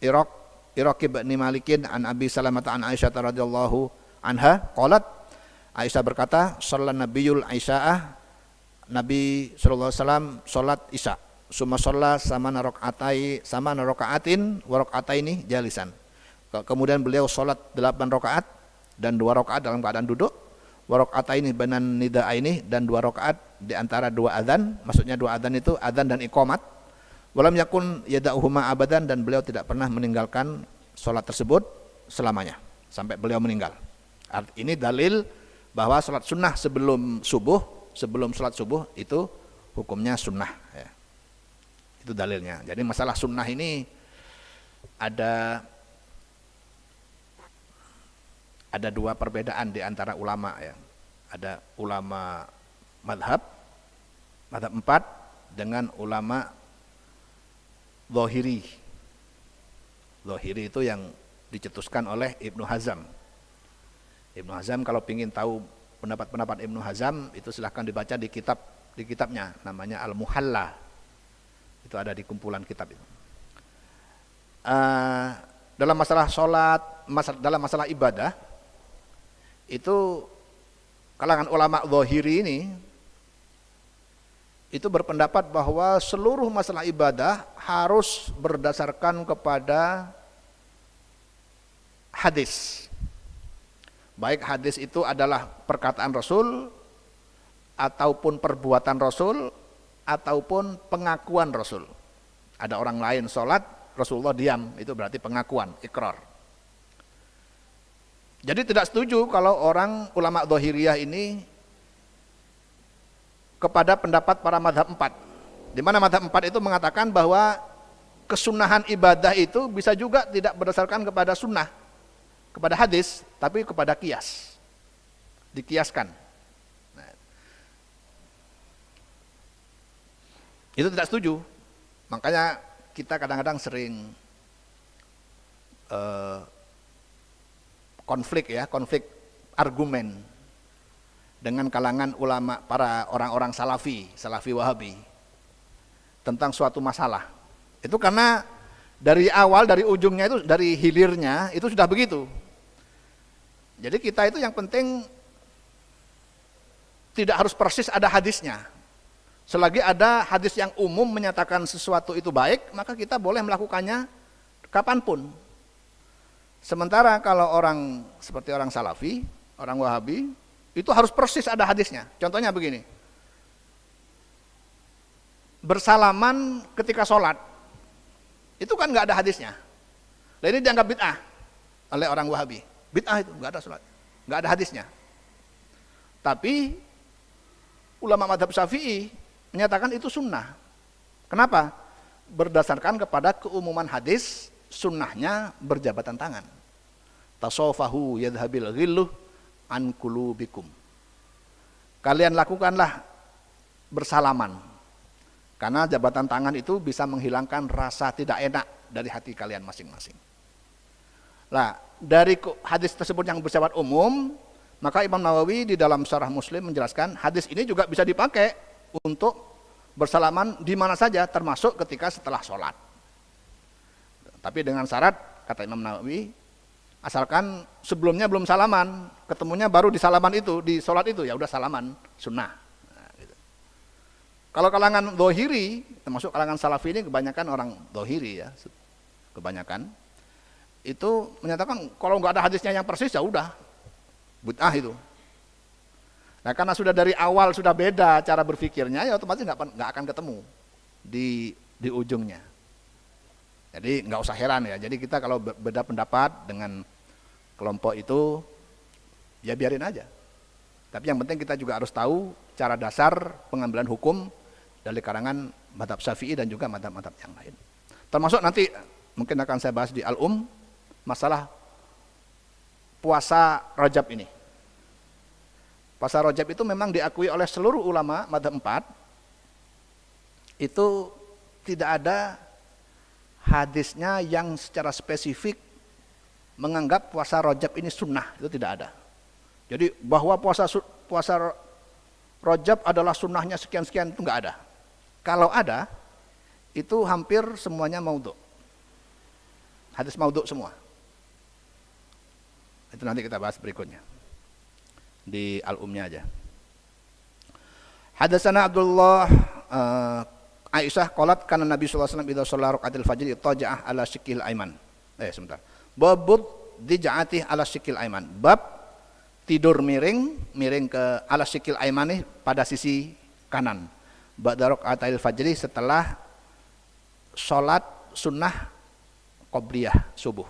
Iraq ibn Malikin an Abi Salamah an Aisyah radhiyallahu anha qalat, Aisyah berkata, sallan nabiyul Aisyah, Nabi sallallahu alaihi wasallam salat Isya, summa shalla samana raka'atin wa raka'ataini jalisan. Kemudian beliau salat 8 rakaat dan 2 rakaat dalam keadaan duduk, wa raka'ataini banan nida'aini, dan 2 rakaat di antara 2 adzan. Maksudnya 2 adzan itu adzan dan iqamat. Walam yakun yada'uhuma abadan, dan beliau tidak pernah meninggalkan salat tersebut selamanya sampai beliau meninggal. Ini dalil bahwa salat sunnah sebelum salat subuh itu hukumnya sunnah ya. Itu dalilnya. Jadi masalah sunnah ini ada 2 perbedaan di antara ulama ya. Ada ulama madhab 4 dengan ulama Zahiri. Zahiri itu yang dicetuskan oleh Ibnu Hazm. Ibnu Hazm, kalau ingin tahu pendapat-pendapat Ibnu Hazm itu silahkan dibaca di kitabnya, namanya Al-Muhalla. Itu ada di kumpulan kitab itu. Dalam masalah sholat, dalam masalah ibadah, itu kalangan ulama Zahiri ini itu berpendapat bahwa seluruh masalah ibadah harus berdasarkan kepada hadis. Baik hadis itu adalah perkataan Rasul, ataupun perbuatan Rasul, ataupun pengakuan Rasul. Ada orang lain sholat, Rasulullah diam, itu berarti pengakuan, ikrar. Jadi tidak setuju kalau orang ulama Zahiriyah ini kepada pendapat para madhab 4. Di mana madhab 4 itu mengatakan bahwa kesunahan ibadah itu bisa juga tidak berdasarkan kepada sunnah, kepada hadis, tapi kepada kias, dikiaskan. Nah, itu tidak setuju. Makanya kita kadang-kadang sering konflik argumen dengan kalangan ulama, para orang-orang salafi wahabi tentang suatu masalah. Itu karena dari awal, dari ujungnya itu, dari hilirnya itu sudah begitu. Jadi kita itu yang penting tidak harus persis ada hadisnya. Selagi ada hadis yang umum menyatakan sesuatu itu baik, maka kita boleh melakukannya kapanpun. Sementara kalau orang seperti orang salafi, orang wahabi, itu harus persis ada hadisnya. Contohnya begini, bersalaman ketika sholat, itu kan nggak ada hadisnya. Nah, ini dianggap bid'ah oleh orang wahabi. Bid'ah itu nggak ada sholat, nggak ada hadisnya. Tapi ulama madhab Syafi'i menyatakan itu sunnah. Kenapa? Berdasarkan kepada keumuman hadis, sunnahnya berjabatan tangan. Tasofahu yadhabil ghilluh an qulubikum. Kalian lakukanlah bersalaman, karena jabatan tangan itu bisa menghilangkan rasa tidak enak dari hati kalian masing-masing. Nah, dari hadis tersebut yang bersifat umum, maka Imam Nawawi di dalam Syarah Muslim menjelaskan hadis ini juga bisa dipakai untuk bersalaman di mana saja, termasuk ketika setelah sholat. Tapi dengan syarat, kata Imam Nawawi, asalkan sebelumnya belum salaman, ketemunya baru di salaman itu, di sholat itu, ya udah salaman, sunnah. Nah, gitu. Kalau kalangan dohiri, termasuk kalangan salafi ini kebanyakan orang dohiri ya, kebanyakan itu menyatakan kalau nggak ada hadisnya yang persis ya udah bid'ah itu. Nah, karena sudah dari awal sudah beda cara berpikirnya, ya otomatis nggak akan ketemu di ujungnya. Jadi nggak usah heran ya. Jadi kita kalau beda pendapat dengan kelompok itu, ya biarin aja. Tapi yang penting kita juga harus tahu cara dasar pengambilan hukum dari kalangan madhab Syafi'i dan juga madhab-madhab yang lain. Termasuk nanti mungkin akan saya bahas di Al-Um masalah puasa Rajab ini. Puasa Rajab itu memang diakui oleh seluruh ulama madhab 4, itu tidak ada hadisnya yang secara spesifik menganggap puasa Rajab ini sunnah, itu tidak ada. Jadi bahwa puasa Rajab adalah sunnahnya sekian-sekian, itu enggak ada. Kalau ada, itu hampir semuanya maudhu. Hadis maudhu semua. Itu nanti kita bahas berikutnya. Di Al-Umnya aja. Hadatsana Abdullah Aisyah qalat kana Nabi sallallahu alaihi wasallam idza shalla rakaatil fajr itaja'ah ala shikil aiman. Sebentar. Babud dija'ati ala shikil aiman. Bab tidur miring ke ala shikil aiman nih pada sisi kanan. Ba'da rakaatil fajr setelah salat sunnah qabliyah subuh.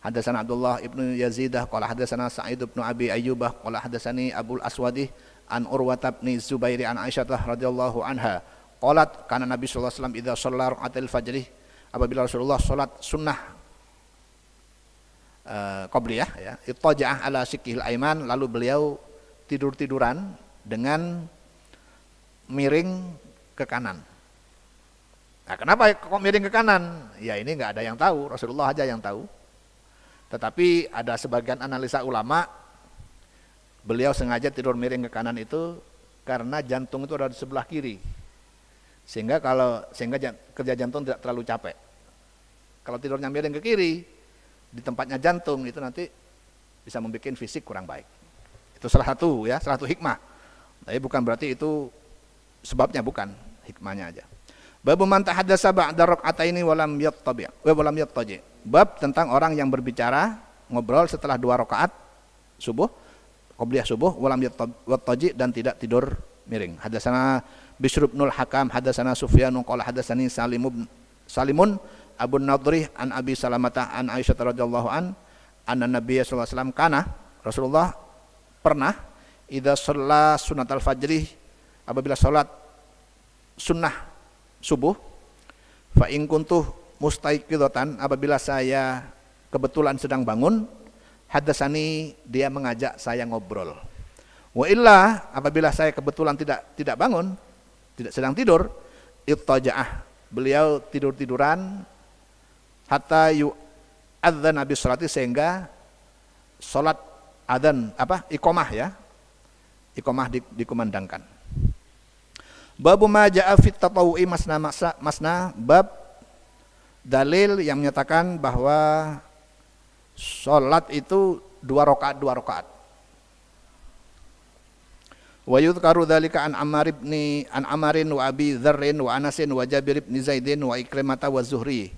Hadatsana Abdullah ibnu Yazidah qala hadatsana Sa'id ibnu Abi Ayyubah qala hadatsani Abul Aswadih an Urwah bin Zubair an Aisyah radhiyallahu anha qalat kana Nabi sallallahu alaihi wasallam idza shalla rakaatil fajr, apabila Rasulullah salat sunnah qabliyah ya, ittaja'ah ala shikil aiman, lalu beliau tidur-tiduran dengan miring ke kanan. Nah, kenapa kok miring ke kanan? Ya ini enggak ada yang tahu, Rasulullah aja yang tahu. Tetapi ada sebagian analisa ulama, beliau sengaja tidur miring ke kanan itu karena jantung itu ada di sebelah kiri, sehingga kerja jantung tidak terlalu capek. Kalau tidurnya miring ke kiri di tempatnya jantung, itu nanti bisa membuat fisik kurang baik. Itu salah satu hikmah. Tapi bukan berarti itu sebabnya, bukan, hikmahnya aja. Babu man tahaddatsa ba'da rak'ataini wa lam yattaji. Bab tentang orang yang berbicara, ngobrol setelah 2 rakaat subuh, qabliyah subuh, wa lam yattaji, dan tidak tidur miring. Hadatsana Bishr bin Al-Hakam hadatsana Sufyan qala hadatsani Salimun Abu Nadrih an Abi Salamah an Aisyah radhiyallahu anna Nabiy sallallahu alaihi wasallam kana, Rasulullah pernah idza shalla sunnatal fajri, apabila salat sunnah subuh, fa in kuntu mustaiqidatan, apabila saya kebetulan sedang bangun, hadatsani, dia mengajak saya ngobrol. Wa illa, apabila saya kebetulan tidak bangun, tidak sedang tidur, ittaja'ah, beliau tidur-tiduran hatta yu'adzan bis sholati, sehingga sholat adzan iqamah ya. Iqamah dikumandangkan. Babu ma ja'a fit tatawu'i masna, bab dalil yang menyatakan bahwa sholat itu 2 rakaat. Wa yudhkaru dzalika an Ammarin wa Abi Dzarrin wa Anasin wa Jabir bin Zaidin wa Ikrimah wa Zuhri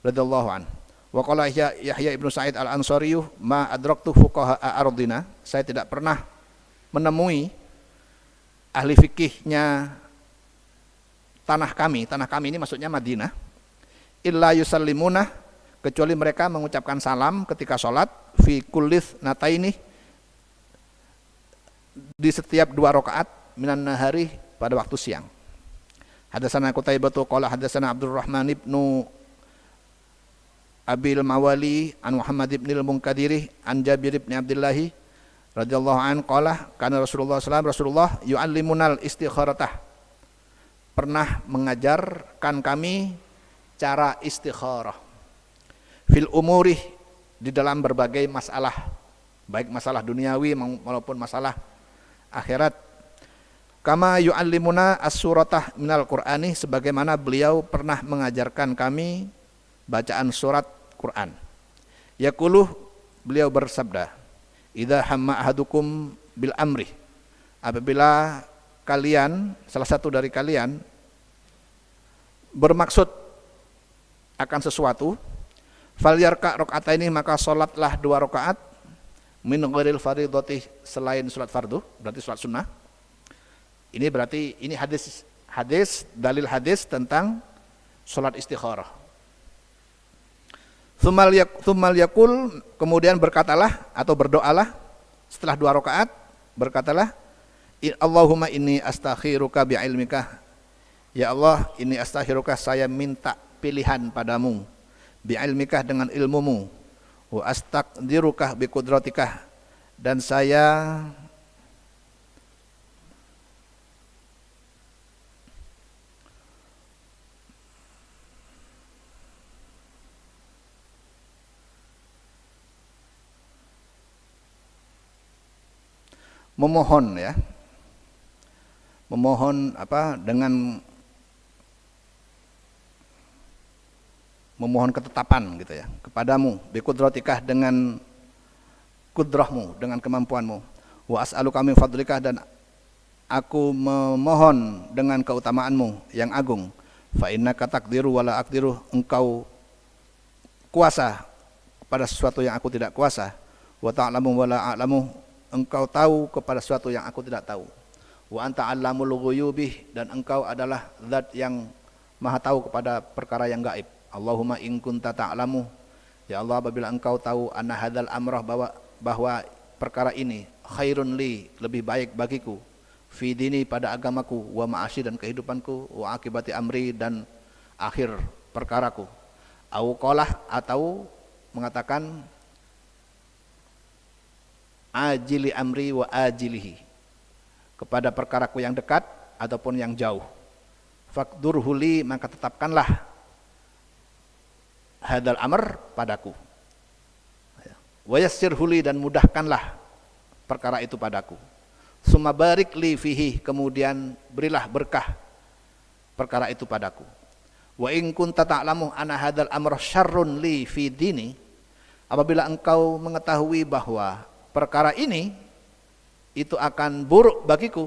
radhiyallahu an. Wa qala Yahya ibnu Sa'id al-Ansari, ma adraktu fuqaha ardina, saya tidak pernah menemui ahli fikihnya tanah kami ini maksudnya Madinah, illa yusallimuna, kecuali mereka mengucapkan salam ketika sholat, fi kullis nataini, di setiap 2 rakaat, minan nahari, pada waktu siang. Hadatsana Qutaibah qala hadatsana Abdurrahman ibnu Abil Mawali an Muhammad ibn al-Munkadiri an Jabir ibn Abdullah radhiyallahu an qala kana Rasulullah sallallahu alaihi wasallam yu'allimunal istikharatah, pernah mengajarkan kami cara istikharah fil umuri, di dalam berbagai masalah, baik masalah duniawi maupun masalah akhirat. Kama yu'allimuna as-suratah minal Qur'ani, sebagaimana beliau pernah mengajarkan kami bacaan surat Quran. Yaqulu, beliau bersabda, idza hamma ahadukum bil amri, apabila kalian, salah satu dari kalian bermaksud akan sesuatu, falyarka rakaataini, maka salatlah 2 rakaat, min ghairil fardhati, selain salat fardu, berarti salat sunnah. Ini berarti ini dalil hadis tentang salat istikharah. Tsummal yaqul, kemudian berkatalah atau berdoalah setelah 2 rakaat, berkatalah, Allahumma inni astakhiruka bi ilmika, ya Allah, ini astakhiruka, saya minta pilihan padamu, bi ilmika, dengan ilmumu, wa astaqdiruka bi qudratikah, dan saya memohon dengan memohon ketetapan gitu ya kepadamu, bi qudratikah, dengan kudrahmu, dengan kemampuanmu, wa as'aluka min fadlikah, dan aku memohon dengan keutamaanmu yang agung, fa innaka taqdiru wa la aqdiru, engkau kuasa pada sesuatu yang aku tidak kuasa, wa ta'lamu wa la a'lamu, engkau tahu kepada sesuatu yang aku tidak tahu, wa anta 'allamul ghuyubih, dan engkau adalah zat yang maha tahu kepada perkara yang gaib. Allahumma in kunta ta'lamu, ya Allah, apabila engkau tahu, anna hadzal amrah, bahwa perkara ini khairun li, lebih baik bagiku, fi dini, pada agamaku, wa ma'ashi, dan kehidupanku, wa akibati amri, dan akhir perkaraku. Au qalah, atau mengatakan ajili amri wa ajilihi, kepada perkaraku yang dekat ataupun yang jauh. Faqdurhu li, maka tetapkanlah hadal amr padaku, wa yassirhu li, dan mudahkanlah perkara itu padaku. Summa barik li fihi, kemudian berilah berkah perkara itu padaku. Wa in kunta ta'lamu anna hadal amr syarrun li fi dini, apabila engkau mengetahui bahwa perkara ini itu akan buruk bagiku,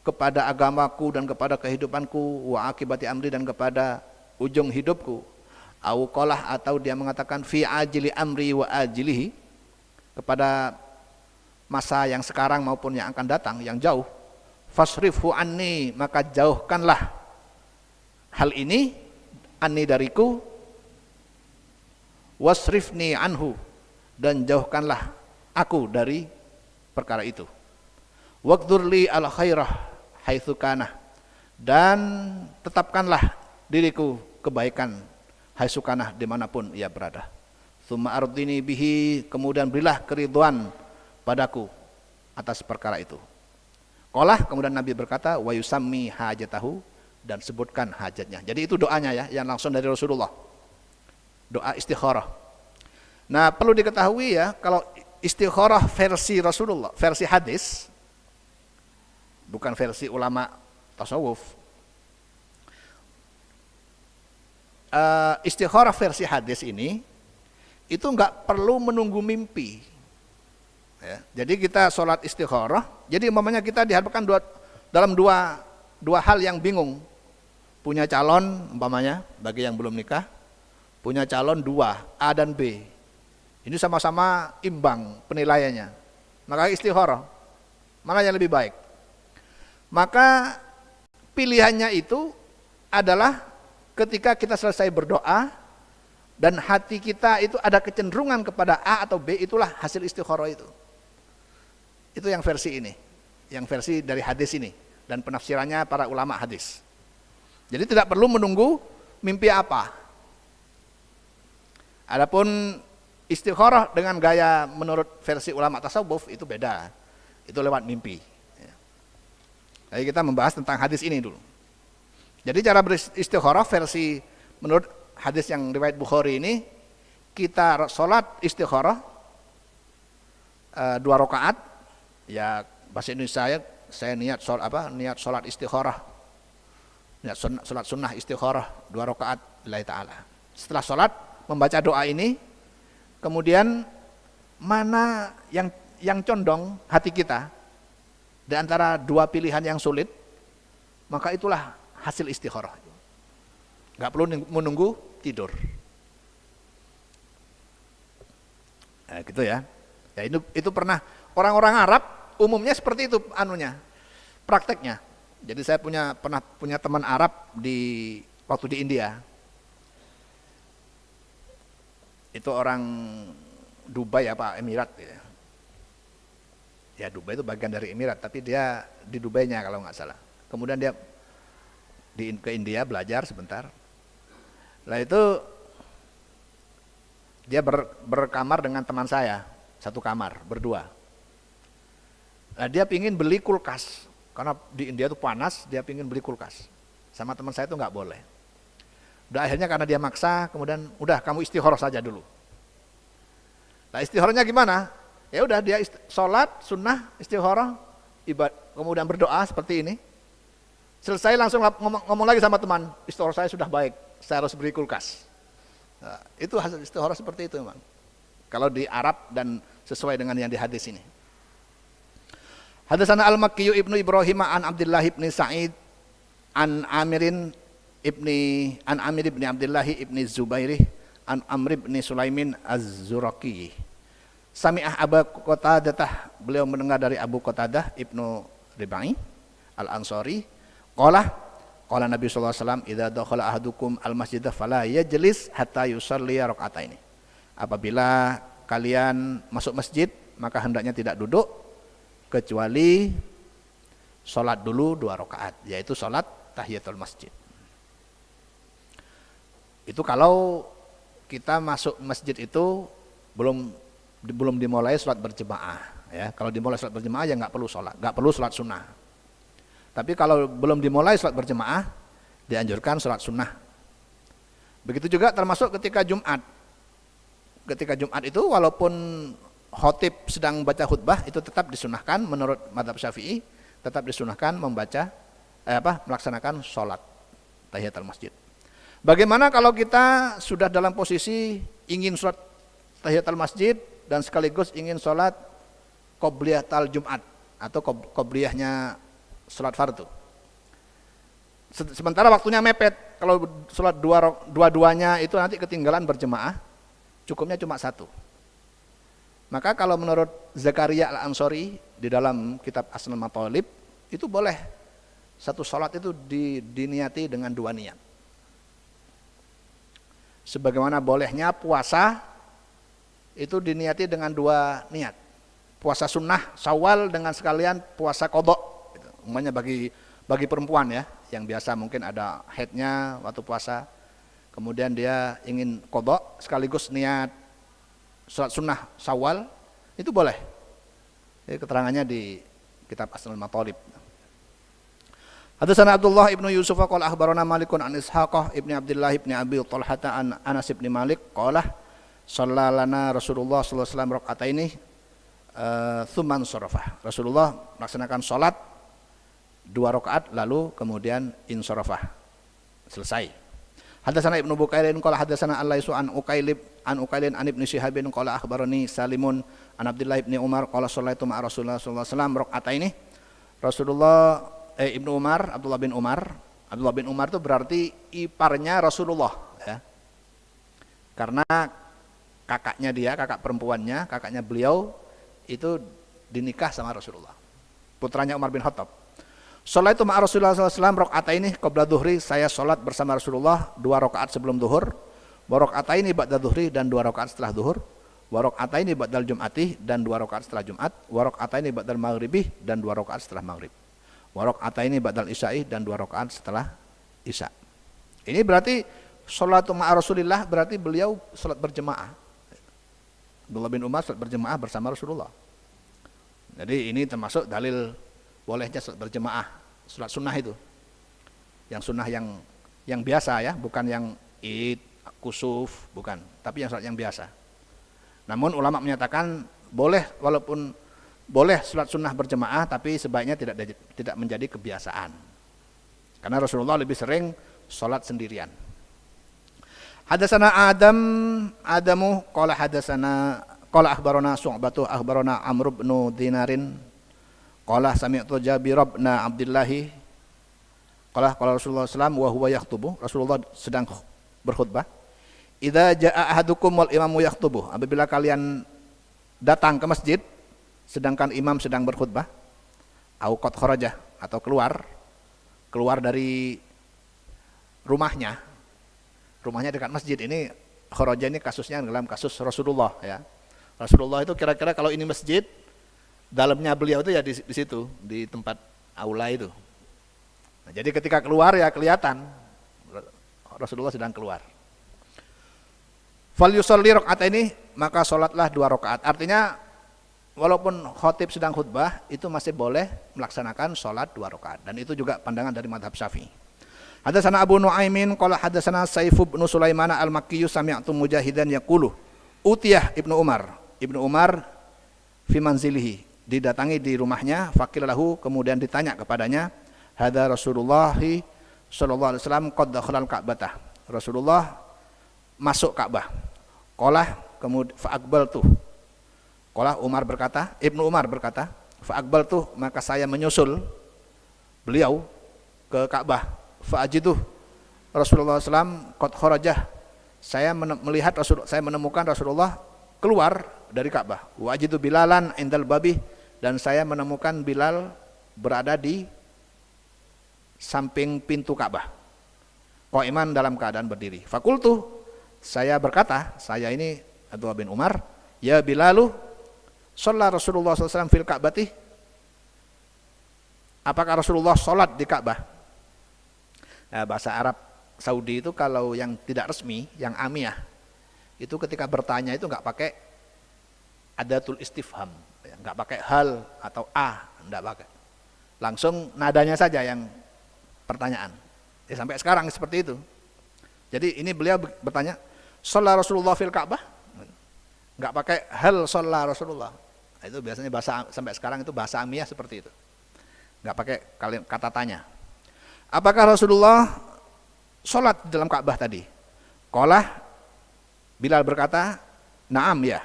kepada agamaku dan kepada kehidupanku, wa akibati amri, dan kepada ujung hidupku. Au qalah, atau dia mengatakan fi ajili amri wa ajilihi, kepada masa yang sekarang maupun yang akan datang, yang jauh. Fasrifhu anni, maka jauhkanlah hal ini, anni, dariku, wasrifni anhu, dan jauhkanlah aku dari perkara itu. Waqdurli al khairah haitsu kana, dan tetapkanlah diriku kebaikan, haitsu kana, dimanapun ia berada. Tsumma ardini bihi, kemudian berilah keridhaan padaku atas perkara itu. Qala, kemudian Nabi berkata, wa yusammi hajatahu, dan sebutkan hajatnya. Jadi itu doanya ya, yang langsung dari Rasulullah. Doa istikharah. Nah, perlu diketahui ya, kalau istikharah versi Rasulullah, versi hadis, bukan versi ulama tasawuf. Istikharah versi hadis ini itu nggak perlu menunggu mimpi. Ya, jadi kita sholat istikharah. Jadi umpamanya kita dihadapkan dalam dua hal yang bingung. Punya calon umpamanya bagi yang belum nikah, punya calon dua, A dan B. Ini sama-sama imbang penilaiannya. Maka istikharah, mana yang lebih baik? Maka pilihannya itu adalah ketika kita selesai berdoa dan hati kita itu ada kecenderungan kepada A atau B, itulah hasil istikharah itu. Itu yang versi ini, yang versi dari hadis ini dan penafsirannya para ulama hadis. Jadi tidak perlu menunggu mimpi apa. Adapun istikharah dengan gaya menurut versi ulama tasawuf itu beda. Itu lewat mimpi. Jadi kita membahas tentang hadis ini dulu. Jadi cara beristikharah versi menurut hadis yang riwayat Bukhari ini, kita sholat istikharah 2 rakaat. Ya bahasa Indonesia saya niat sholat istikharah. Niat sholat sunnah istikharah 2 rakaat lillahi ta'ala. Setelah sholat membaca doa ini, kemudian mana yang condong hati kita di antara dua pilihan yang sulit, maka itulah hasil istikharah. Nggak perlu menunggu tidur. Nah, gitu ya. Ya itu pernah orang-orang Arab umumnya seperti itu prakteknya. Jadi saya pernah punya teman Arab waktu di India. Itu orang Dubai Emirat ya. Ya Dubai itu bagian dari Emirat, tapi dia di Dubainya kalau nggak salah. Kemudian dia ke India belajar sebentar. Lah itu dia berkamar dengan teman saya, satu kamar berdua. Nah dia pingin beli kulkas, karena di India itu panas, dia pingin beli kulkas. Sama teman saya itu nggak boleh. Udah akhirnya karena dia maksa, kemudian udah kamu istikharah saja dulu. Nah istikharahnya gimana? Ya udah dia sholat sunnah istikharah, kemudian berdoa seperti ini. Selesai langsung ngomong lagi sama teman, istikharah saya sudah baik, saya harus beri kulkas. Nah, itu hasil istikharah seperti itu memang. Kalau di Arab dan sesuai dengan yang di hadis ini. Hadatsana Al-Makki Ibnu Ibrahim an Abdullah ibni Sa'id an Amir ibni Abdullah ibni Zubairi an Amr ibni Sulaimin Az-Zuraqi. Sami'ah Abu Qatadah, beliau mendengar dari Abu Qatadah Ibnu Ribai Al-Ansari, qala Nabi sallallahu alaihi wasallam, idza dakhala ahadukum al-masjid fala yajlis hatta yusalli rak'ataini. Apabila kalian masuk masjid, maka hendaknya tidak duduk kecuali salat dulu 2 rakaat, yaitu salat tahiyatul masjid. Itu kalau kita masuk masjid itu belum dimulai sholat berjemaah ya. Kalau dimulai sholat berjemaah ya nggak perlu sholat sunnah. Tapi kalau belum dimulai sholat berjemaah, dianjurkan sholat sunnah. Begitu juga termasuk ketika Jumat. Ketika Jumat itu walaupun khotib sedang baca khutbah, itu tetap disunahkan menurut mazhab Syafi'i, tetap disunahkan melaksanakan sholat tahiyatul masjid. Bagaimana kalau kita sudah dalam posisi ingin sholat tahiyatul masjid dan sekaligus ingin sholat qobliyatul Jumat atau qobliyahnya sholat fardu. Sementara waktunya mepet, kalau sholat dua-duanya itu nanti ketinggalan berjemaah, cukupnya cuma 1. Maka kalau menurut Zakaria Al-Ansari di dalam kitab Asnul Mathalib, itu boleh satu sholat itu diniati dengan 2 niat. Sebagaimana bolehnya puasa itu diniati dengan 2 niat. Puasa sunnah Syawal dengan sekalian puasa qadha. Umumnya bagi perempuan ya, yang biasa mungkin ada haidnya waktu puasa. Kemudian dia ingin qadha sekaligus niat salat sunnah Syawal, itu boleh. Jadi keterangannya di kitab Asnul Mathalib. Hadatsana Abdullah ibnu Yusuf qala akhbarana Malikun an Ishaq ibni Abdullah ibni Abi Talhah an Anas ibni Malik qala sallalana Rasulullah sallallahu alaihi wasallam rakaataini tsumman sarafa. Rasulullah melaksanakan salat 2 rakaat lalu kemudian insarafah, selesai. Hadatsana Ibnu Bukairin qala hadatsana Al-Laisu an Ukailin an Ibnu Syihabin qala akhbarani Salimun an Abdullah ibni Umar qala shallaitu ma'a Rasulullah sallallahu alaihi wasallam rakaataini. Abdullah bin Umar itu berarti iparnya Rasulullah ya. Karena kakaknya dia, kakak perempuannya, kakaknya beliau itu dinikah sama Rasulullah. Putranya Umar bin Khattab. Sholaitu ma'a Rasulullah sallallahu alaihi wasallam rakaataini qabla dhuhri, saya salat bersama Rasulullah 2 rakaat sebelum zuhur, wa rakaataini ba'da dhuhri dan 2 rakaat setelah zuhur, wa rakaataini ba'dal jum'ati dan 2 rakaat setelah Jumat, wa rakaataini ba'dal maghribi dan 2 rakaat setelah maghrib, wa rakaataini ba'dal isya'i dan 2 rakaat setelah isya. Ini berarti sholatu ma'a Rasulillah, berarti beliau salat berjemaah. Abdullah bin Umar salat berjemaah bersama Rasulullah. Jadi ini termasuk dalil bolehnya salat berjemaah, salat sunnah itu. Yang sunnah yang biasa ya, bukan yang id, kusuf, bukan, tapi yang salat yang biasa. Namun ulama menyatakan boleh, walaupun boleh salat sunnah berjemaah, tapi sebaiknya tidak menjadi kebiasaan. Karena Rasulullah lebih sering salat sendirian. Hadatsana Adamu qala hadatsana qala akhbarana Su'batu akhbarana Amr bin Dinarin qala sami'tu Jabir bin Abdullah qala Rasulullah sallallahu alaihi wasallam wa huwa yakhutubu, Rasulullah sedang berkhutbah. Idza jaa ahadukum wal imamu yakhutubu, apabila kalian datang ke masjid sedangkan imam sedang berkhutbah, au qad kharaja, atau keluar dari rumahnya dekat masjid. Ini kharaja ini kasusnya dalam kasus Rasulullah ya. Rasulullah itu kira-kira kalau ini masjid, dalamnya beliau itu ya di situ, di tempat aula itu. Nah, jadi ketika keluar ya kelihatan Rasulullah sedang keluar. Fal yusalli raka'ataini, maka salatlah 2 rakaat. Artinya walaupun khatib sedang khutbah itu masih boleh melaksanakan salat 2 rakaat, dan itu juga pandangan dari mazhab Syafi'i. Hadatsana Abu Nuaimin qala hadatsana Saif bin Sulaiman al-Makki sami'tu Mujahidan yaqulu utiyah Ibnu Umar fi manzilihi, didatangi di rumahnya, faqila lahu, kemudian ditanya kepadanya, hadza Rasulullah sallallahu alaihi wasallam qad dakhala al-Ka'bah, Rasulullah masuk Ka'bah. Qala kemudian fa aqbaltu, qala Ibnu Umar berkata fa aqbaltu, maka saya menyusul beliau ke Ka'bah. Fa ajidu Rasulullah SAW qad kharajah, saya menemukan Rasulullah keluar dari Ka'bah. Wa ajidu Bilalan indal babi, dan saya menemukan Bilal berada di samping pintu Ka'bah, qaiman, dalam keadaan berdiri. Fakultu, saya berkata, saya ini Abdullah bin Umar, ya Bilalu shalla Rasulullah SAW fil Ka'bati, apakah Rasulullah sholat di Ka'bah? Nah, bahasa Arab Saudi itu kalau yang tidak resmi, yang amiyah, itu ketika bertanya itu nggak pakai adatul istifham, nggak pakai hal atau nggak pakai, langsung nadanya saja yang pertanyaan. Ya, sampai sekarang seperti itu. Jadi ini beliau bertanya, shalla Rasulullah fil Ka'bah, nggak pakai hal shalla Rasulullah. Nah, itu biasanya bahasa sampai sekarang itu bahasa amiyah seperti itu, nggak pakai kata tanya. Apakah Rasulullah sholat di dalam Ka'bah tadi? Qala, Bilal berkata, na'am ya.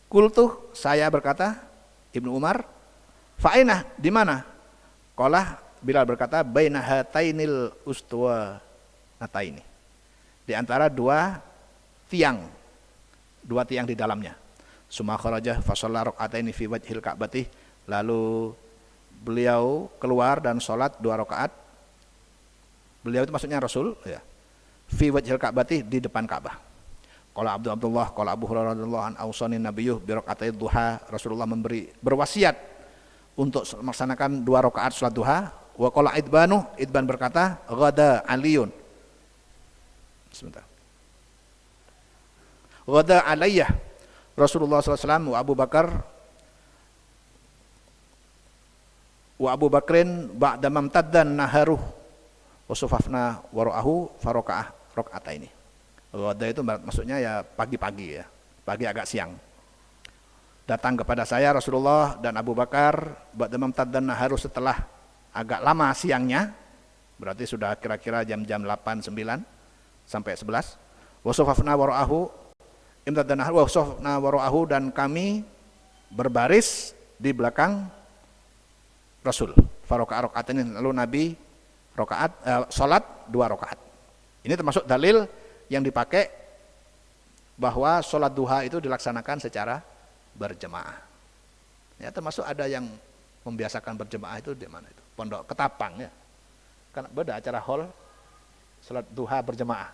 Qultu, saya berkata, Ibnu Umar, fa'inah, di mana? Qala, Bilal berkata, baina hatainil ustuwanataini, di antara dua tiang di dalamnya. Summa kharaja fa shalla raka'ataini fi wajhil Ka'bati, lalu beliau keluar dan sholat 2 rakaat. Beliau itu maksudnya Rasul ya. Fi wajhil Ka'bati, di depan Ka'bah. Qala Abdullah, qala Abu Hurairah radhiyallahu an awsanin nabiyyu bi raka'atay duha, Rasulullah berwasiat untuk melaksanakan 2 rakaat salat duha. Wa qala Idban berkata, ghada Aliyun. Sebentar. Ghada alayya Rasulullah sallallahu alaihi wasallam wa Abu Bakar wa Abu Bakrin ba'da mamtaddan naharuh wa sufafna wara'ahu faroka'ah ini. Ghada itu maksudnya ya pagi-pagi ya, pagi agak siang. Datang kepada saya Rasulullah dan Abu Bakar ba'da mamtaddan naharuh, setelah agak lama siangnya, berarti sudah kira-kira jam-jam 8, 9 sampai 11. Wa sufafna wara'ahu imtaddan naharuh wa sufafna wara'ahu, dan kami berbaris di belakang Rasul. Faroka'ah ini, lalu Nabi salat 2 rakaat. Ini termasuk dalil yang dipakai bahwa sholat duha itu dilaksanakan secara berjemaah. Ya, termasuk ada yang membiasakan berjemaah itu di mana itu? Pondok Ketapang ya. Kan beda acara hall sholat duha berjemaah.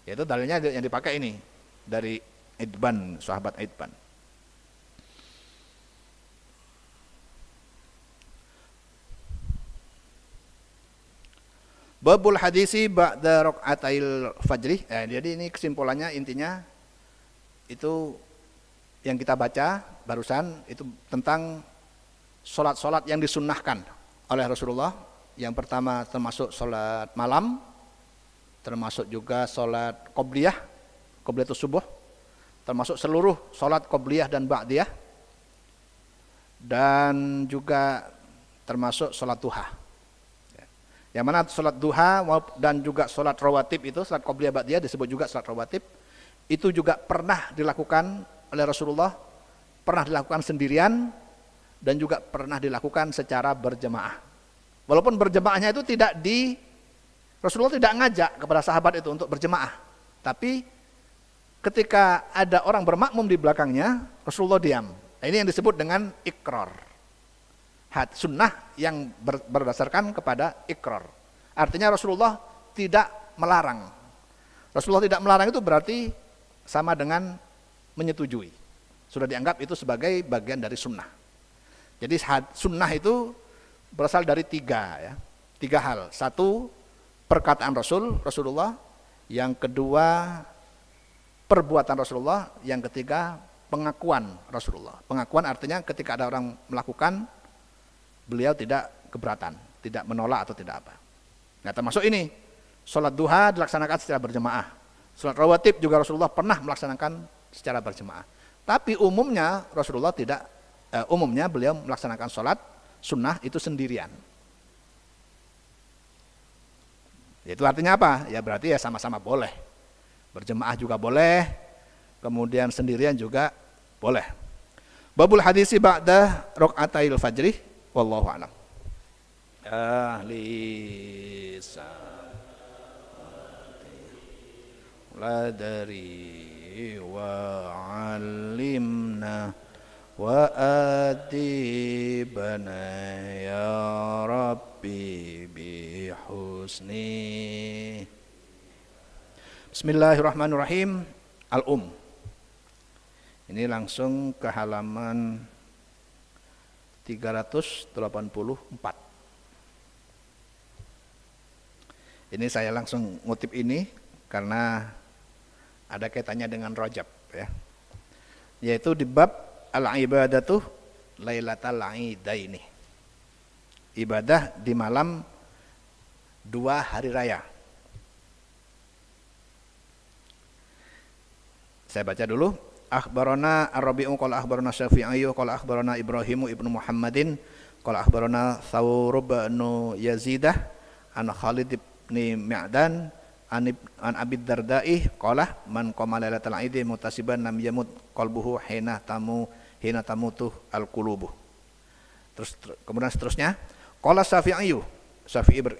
Yaitu dalilnya yang dipakai ini dari Idban, sahabat Idban. Babul hadisi ba'da raq'atail fajri. Jadi ini kesimpulannya, intinya itu yang kita baca barusan itu tentang sholat-sholat yang disunnahkan oleh Rasulullah. Yang pertama termasuk sholat malam, termasuk juga sholat qobliyah, qobliyatus subuh, termasuk seluruh sholat qobliyah dan ba'diyah, dan juga termasuk sholat duha. Yang mana sholat duha dan juga sholat rawatib itu, sholat qobliyah ba'diyah disebut juga sholat rawatib, itu juga pernah dilakukan oleh Rasulullah, pernah dilakukan sendirian, dan juga pernah dilakukan secara berjemaah. Walaupun berjemaahnya itu Rasulullah tidak ngajak kepada sahabat itu untuk berjemaah, tapi ketika ada orang bermakmum di belakangnya, Rasulullah diam. Ini yang disebut dengan ikrar. Sunnah yang berdasarkan kepada ikrar. Artinya Rasulullah tidak melarang. Rasulullah tidak melarang itu berarti sama dengan menyetujui. Sudah dianggap itu sebagai bagian dari sunnah. Jadi sunnah itu berasal dari 3 hal. 1, perkataan Rasulullah. Yang kedua, perbuatan Rasulullah. Yang ketiga, pengakuan Rasulullah. Pengakuan artinya ketika ada orang melakukan, beliau tidak keberatan, tidak menolak atau tidak apa. Nah, termasuk ini, sholat duha dilaksanakan secara berjemaah. Sholat rawatib juga Rasulullah pernah melaksanakan secara berjemaah. Tapi umumnya Rasulullah umumnya beliau melaksanakan sholat sunnah itu sendirian. Itu artinya apa? Ya berarti ya sama-sama boleh. Berjemaah juga boleh, kemudian sendirian juga boleh. Babul hadisi ba'da raq'atail fajri, wallahu a'lam. Ahli la dari wa 'allimna wa adibana ya rabbi bi husni. Bismillahirrahmanirrahim. Ini langsung ke halaman 384. Ini saya langsung ngutip ini karena ada kaitannya dengan Rajab ya. Yaitu di bab al-ibadatu lailatal idaini. Ibadah di malam 2 hari raya. Saya baca dulu. Akhbarana Ar-Rabi'u qala akhbarana Syafi'i qala akhbarana Ibrahimu ibnu Muhammadin qala akhbarana Thawr bin Yazidah an Khalid bin Mi'dan an Abi Darda'i qala man qama lailatal idi mutasiban lam yamut qalbuhu hina tamutu al-qulubu. Terus kemudian seterusnya qala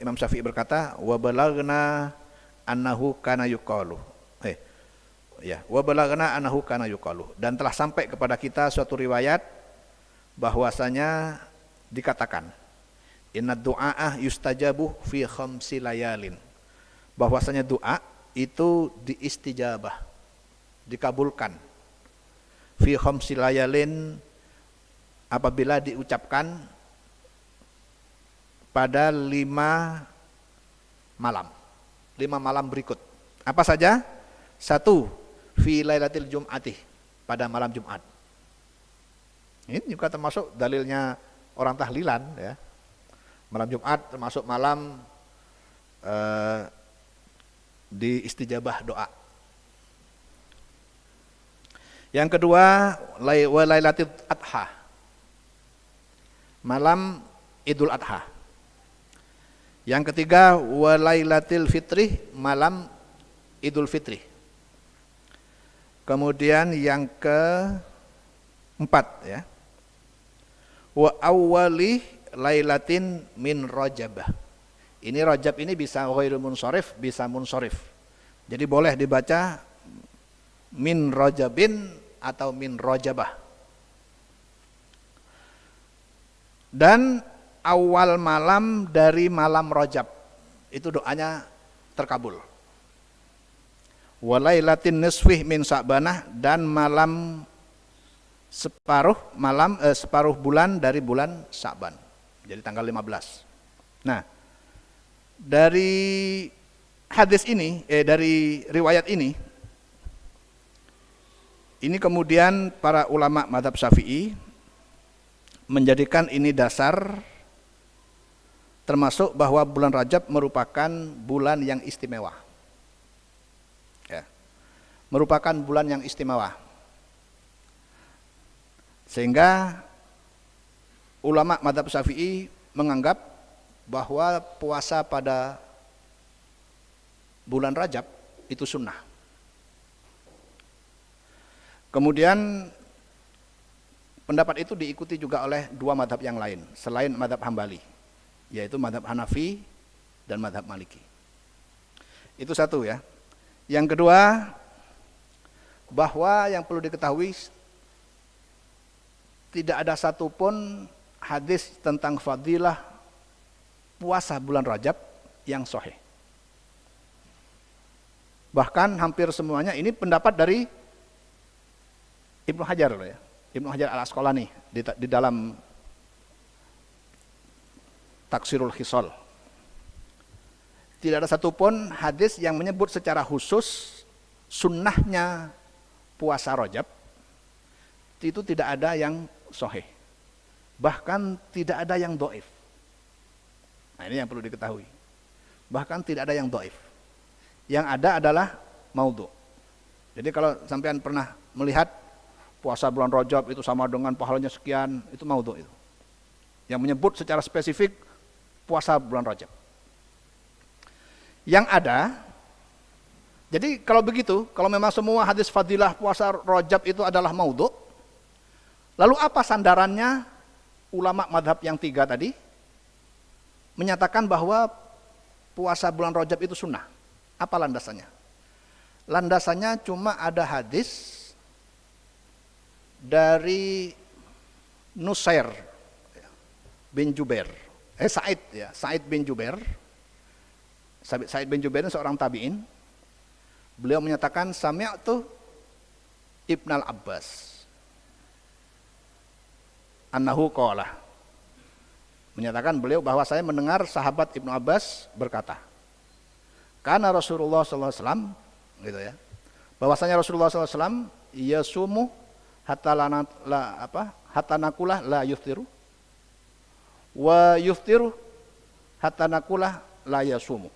Imam Syafi'i berkata wa balagna annahu kana yuqalu. Wa balagna annahu kana yuqalu, dan telah sampai kepada kita suatu riwayat bahwasanya dikatakan inna du'aa yustajabu fi khamsi layalin, bahwasanya doa itu diistijabah, dikabulkan fi khamsi layalin apabila diucapkan pada 5 malam. 5 malam berikut. Apa saja? 1, fi lailatil jum'ati, pada malam Jumat. Ini juga termasuk dalilnya orang tahlilan ya. Malam Jumat termasuk malam di istijabah doa. Yang kedua, Lailatul Adha. Malam Idul Adha. Yang ketiga, Lailatul Fitri, malam Idul Fitri. Kemudian yang keempat ya. Wa awwali lailatin min Rajabah. Ini Rajab ini bisa ghairul munsharif, bisa munsharif. Jadi boleh dibaca min Rajabin atau min Rajabah. Dan awal malam dari malam Rajab itu doanya terkabul. Wa lailatin nisfih min Sa'banah, dan malam separuh bulan dari bulan Sa'ban. Jadi tanggal 15. Nah, dari hadis ini, dari riwayat ini kemudian para ulama mazhab Syafi'i menjadikan ini dasar, termasuk bahwa bulan Rajab merupakan bulan yang istimewa. Ya. Merupakan bulan yang istimewa. Sehingga ulama mazhab Syafi'i menganggap bahwa puasa pada bulan Rajab itu sunnah. Kemudian pendapat itu diikuti juga oleh dua mazhab yang lain selain mazhab Hambali, yaitu mazhab Hanafi dan mazhab Maliki. Itu satu ya. Yang kedua, bahwa yang perlu diketahui, tidak ada satupun hadis tentang fadilah puasa bulan Rajab yang sahih. Bahkan hampir semuanya ini pendapat dari Ibnu Hajar loh ya. Ibnu Hajar Al-Asqalani di dalam Taksirul Khisal. Tidak ada satupun hadis yang menyebut secara khusus sunnahnya puasa Rajab. Itu tidak ada yang sahih. Bahkan tidak ada yang dhaif. Nah, ini yang perlu diketahui. Bahkan tidak ada yang dhaif. Yang ada adalah maudhu. Jadi kalau sampean pernah melihat puasa bulan Rajab itu sama dengan pahalanya sekian, itu maudhu itu. Yang menyebut secara spesifik puasa bulan Rajab. Yang ada, jadi kalau begitu, kalau memang semua hadis fadilah puasa Rajab itu adalah maudhu, lalu apa sandarannya ulama madhab yang tiga tadi menyatakan bahwa puasa bulan Rajab itu sunnah? Apa landasannya? Landasannya cuma ada hadis dari Nusair bin Jubair, Sa'id bin Jubair. Sa'id bin Jubair ini seorang tabi'in. Beliau menyatakan sami'tu Ibnal Abbas annahu qala, menyatakan beliau bahwa saya mendengar sahabat Ibnu Abbas berkata, karena Rasulullah SAW, gitu ya, bahwasanya Rasulullah SAW yasumu hatta nakulah la yuftiru, wa yuftiru hatta nakulah la yasumu.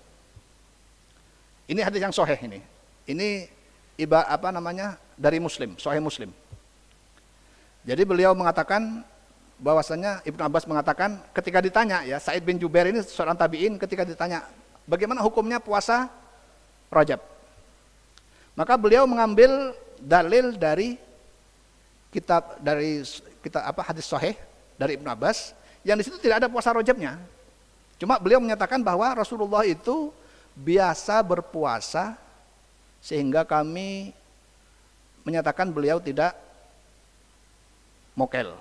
Ini hadis yang sahih ini. Ini dari Muslim, Sahih Muslim. Jadi beliau mengatakan bahwasanya Ibnu Abbas mengatakan ketika ditanya, ya, Sa'id bin Jubair ini seorang tabi'in, ketika ditanya bagaimana hukumnya puasa Rajab, maka beliau mengambil dalil dari kitab hadis sahih dari Ibnu Abbas yang di situ tidak ada puasa Rajabnya. Cuma beliau menyatakan bahwa Rasulullah itu biasa berpuasa sehingga kami menyatakan beliau tidak mokel.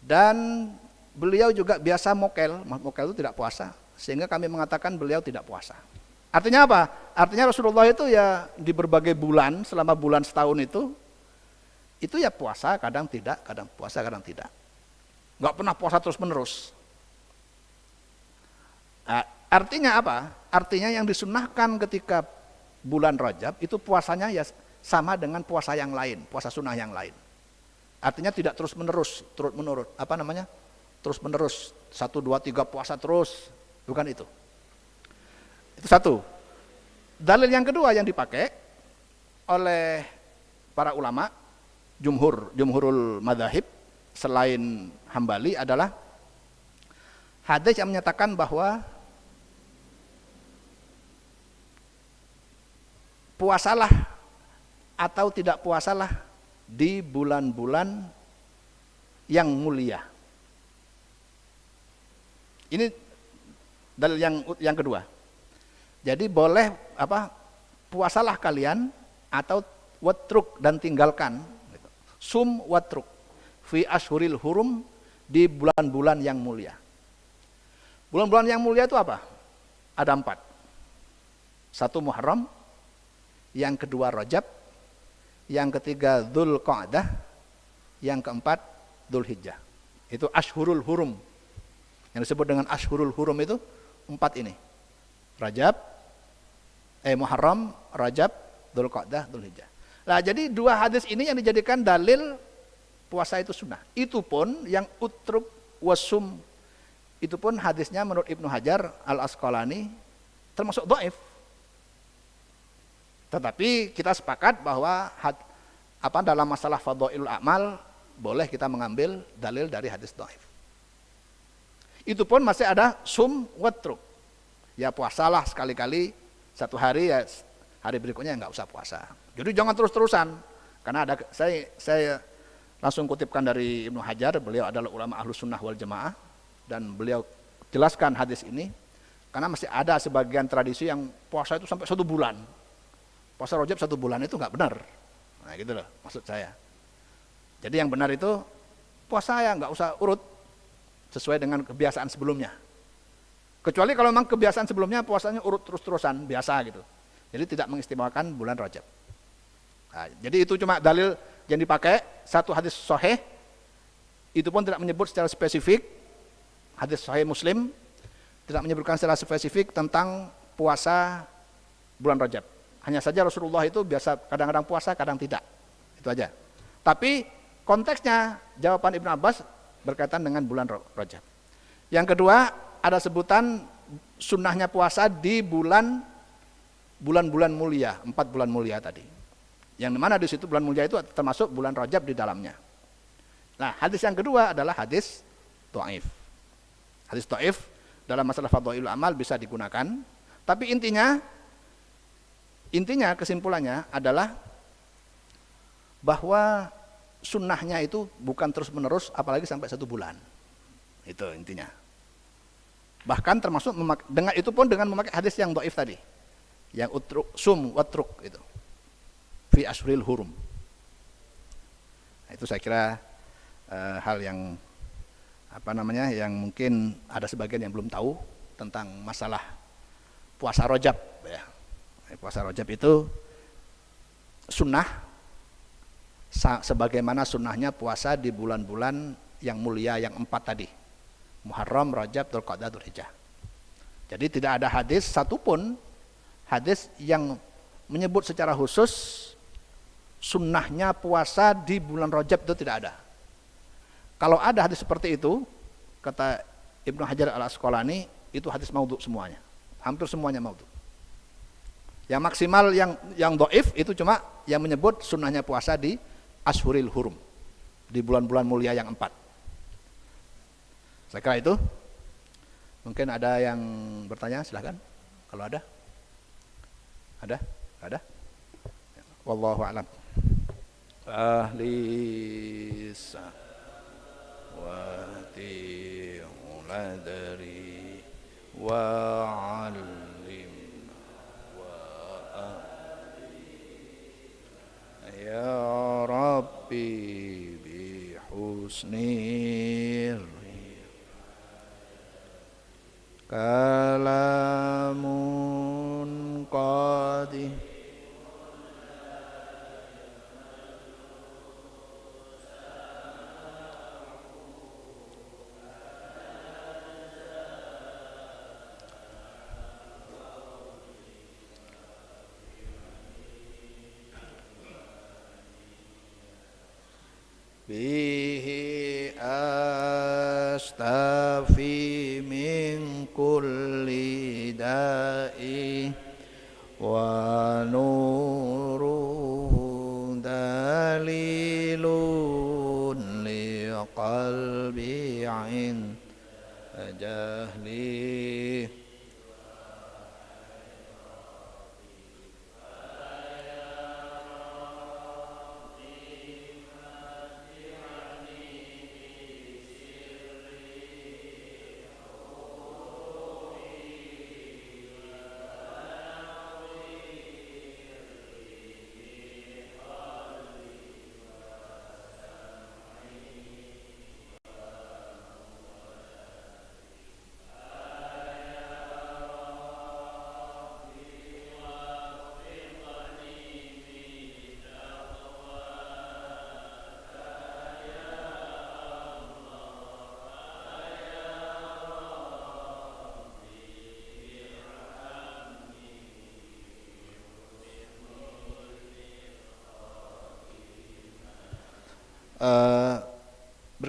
Dan beliau juga biasa mokel itu tidak puasa, sehingga kami mengatakan beliau tidak puasa. Artinya apa? Artinya Rasulullah itu ya di berbagai bulan, selama bulan setahun itu ya puasa, kadang tidak, kadang puasa, kadang tidak. Nggak pernah puasa terus menerus. Artinya apa? Artinya yang disunnahkan ketika bulan Rajab itu puasanya ya sama dengan puasa yang lain, puasa sunnah yang lain. Artinya tidak terus menerus, terus menerus 1, 2, 3 puasa terus, bukan itu. Itu satu. Dalil yang kedua yang dipakai oleh para ulama jumhurul madzhab selain Hambali adalah hadis yang menyatakan bahwa puasalah atau tidak puasalah di bulan-bulan yang mulia. Ini dalil yang kedua. Jadi boleh puasalah kalian atau watruk dan tinggalkan. Sum watruk fi ashuril hurum, di bulan-bulan yang mulia. Bulan-bulan yang mulia itu apa? Ada 4. 1 Muharram, yang kedua Rajab, yang ketiga Dzulqa'dah, yang keempat Dzulhijjah. Itu ashurul hurum. Yang disebut dengan ashurul hurum itu 4 ini. Muharram, Rajab, Dzulqa'dah, Dzulhijjah. Nah, jadi 2 hadis ini yang dijadikan dalil puasa itu sunnah. Itu pun yang utruk wasum, itu pun hadisnya menurut Ibnu Hajar Al-Asqalani termasuk dhaif. Tetapi kita sepakat bahwa dalam masalah fadhailul amal boleh kita mengambil dalil dari hadis dhaif. Itu pun masih ada sum watruk. Ya puasalah sekali-kali 1 hari, ya hari berikutnya nggak usah puasa. Jadi jangan terus-terusan. Karena ada saya langsung kutipkan dari Ibnu Hajar, beliau adalah ulama Ahlus Sunnah wal Jamaah, dan beliau jelaskan hadis ini karena masih ada sebagian tradisi yang puasa itu sampai 1 bulan. Puasa Rajab 1 bulan itu nggak benar. Nah gitu loh maksud saya. Jadi yang benar itu puasa ya nggak usah urut sesuai dengan kebiasaan sebelumnya. Kecuali kalau memang kebiasaan sebelumnya puasanya urut terus-terusan biasa gitu. Jadi tidak mengistimewakan bulan Rajab. Nah, jadi itu cuma dalil yang dipakai, 1 hadis sahih, itu pun tidak menyebut secara spesifik, hadis sahih Muslim tidak menyebutkan secara spesifik tentang puasa bulan Rajab. Hanya saja Rasulullah itu biasa kadang-kadang puasa, kadang tidak. Itu aja. Tapi konteksnya jawaban Ibnu Abbas berkaitan dengan bulan Rajab. Yang kedua, ada sebutan sunnahnya puasa di bulan-bulan mulia, 4 bulan mulia tadi. Yang dimana di situ bulan mulia itu termasuk bulan Rajab di dalamnya. Nah, hadis yang kedua adalah hadis dhaif. Hadis dhaif dalam masalah fadhailul amal bisa digunakan, tapi intinya kesimpulannya adalah bahwa sunnahnya itu bukan terus-menerus, apalagi sampai 1 bulan. Itu intinya. Bahkan termasuk dengan itu pun dengan memakai hadis yang dhaif tadi, yang utruk sum watruk itu fi ashuril hurum. Nah, itu saya kira hal yang yang mungkin ada sebagian yang belum tahu tentang masalah puasa Rajab ya. Puasa Rajab itu sunnah sebagaimana sunnahnya puasa di bulan-bulan yang mulia yang 4 tadi. Muharram, Rajab, Dzulqa'dah, Dzulhijjah. Jadi tidak ada hadis satupun hadis yang menyebut secara khusus sunnahnya puasa di bulan Rajab, itu tidak ada. Kalau ada hadis seperti itu, kata Ibnu Hajar Al-Asqalani, itu hadis maudhu semuanya. Hampir semuanya maudhu. Yang maksimal yang dhaif itu cuma yang menyebut sunnahnya puasa di Ashuril Hurum, di bulan-bulan mulia yang 4. Saya kira itu. Mungkin ada yang bertanya, silahkan. Kalau ada? Ada? Ada? Wallahu a'lam. Ahli sa'wati uladari wa alim wa ya Rabbi bi husnir kalamun qadi bihi asta قلبي عند جهلي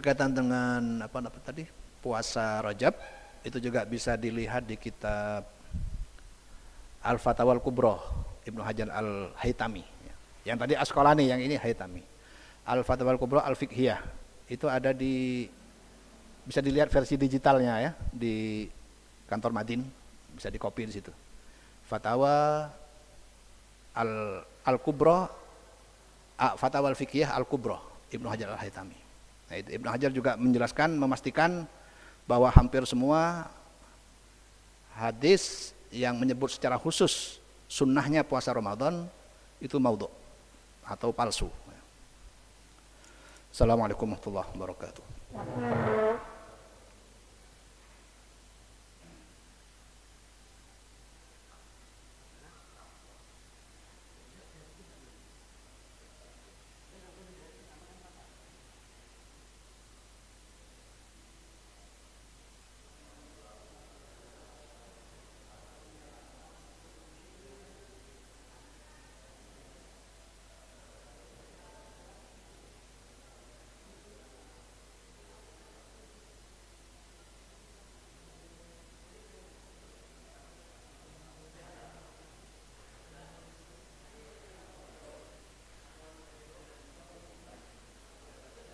berkaitan dengan apa tadi puasa Rajab itu juga bisa dilihat di kitab Al-Fatawa Al-Kubra Ibnu Hajar Al-Haytami. Yang tadi Asqalani, yang ini Haytami. Al-Fatawa Al-Kubra Al-Fiqhiyah itu ada bisa dilihat versi digitalnya ya di kantor Madin, bisa dikopi di situ. Fatawa Al-Kubra Fatawa Al-Fiqhiyah Al-Kubra Ibnu Hajar Al-Haytami. Nah, itu Ibnu Hajar juga menjelaskan, memastikan bahwa hampir semua hadis yang menyebut secara khusus sunnahnya puasa Ramadan itu maudhu atau palsu. Assalamualaikum warahmatullahi wabarakatuh.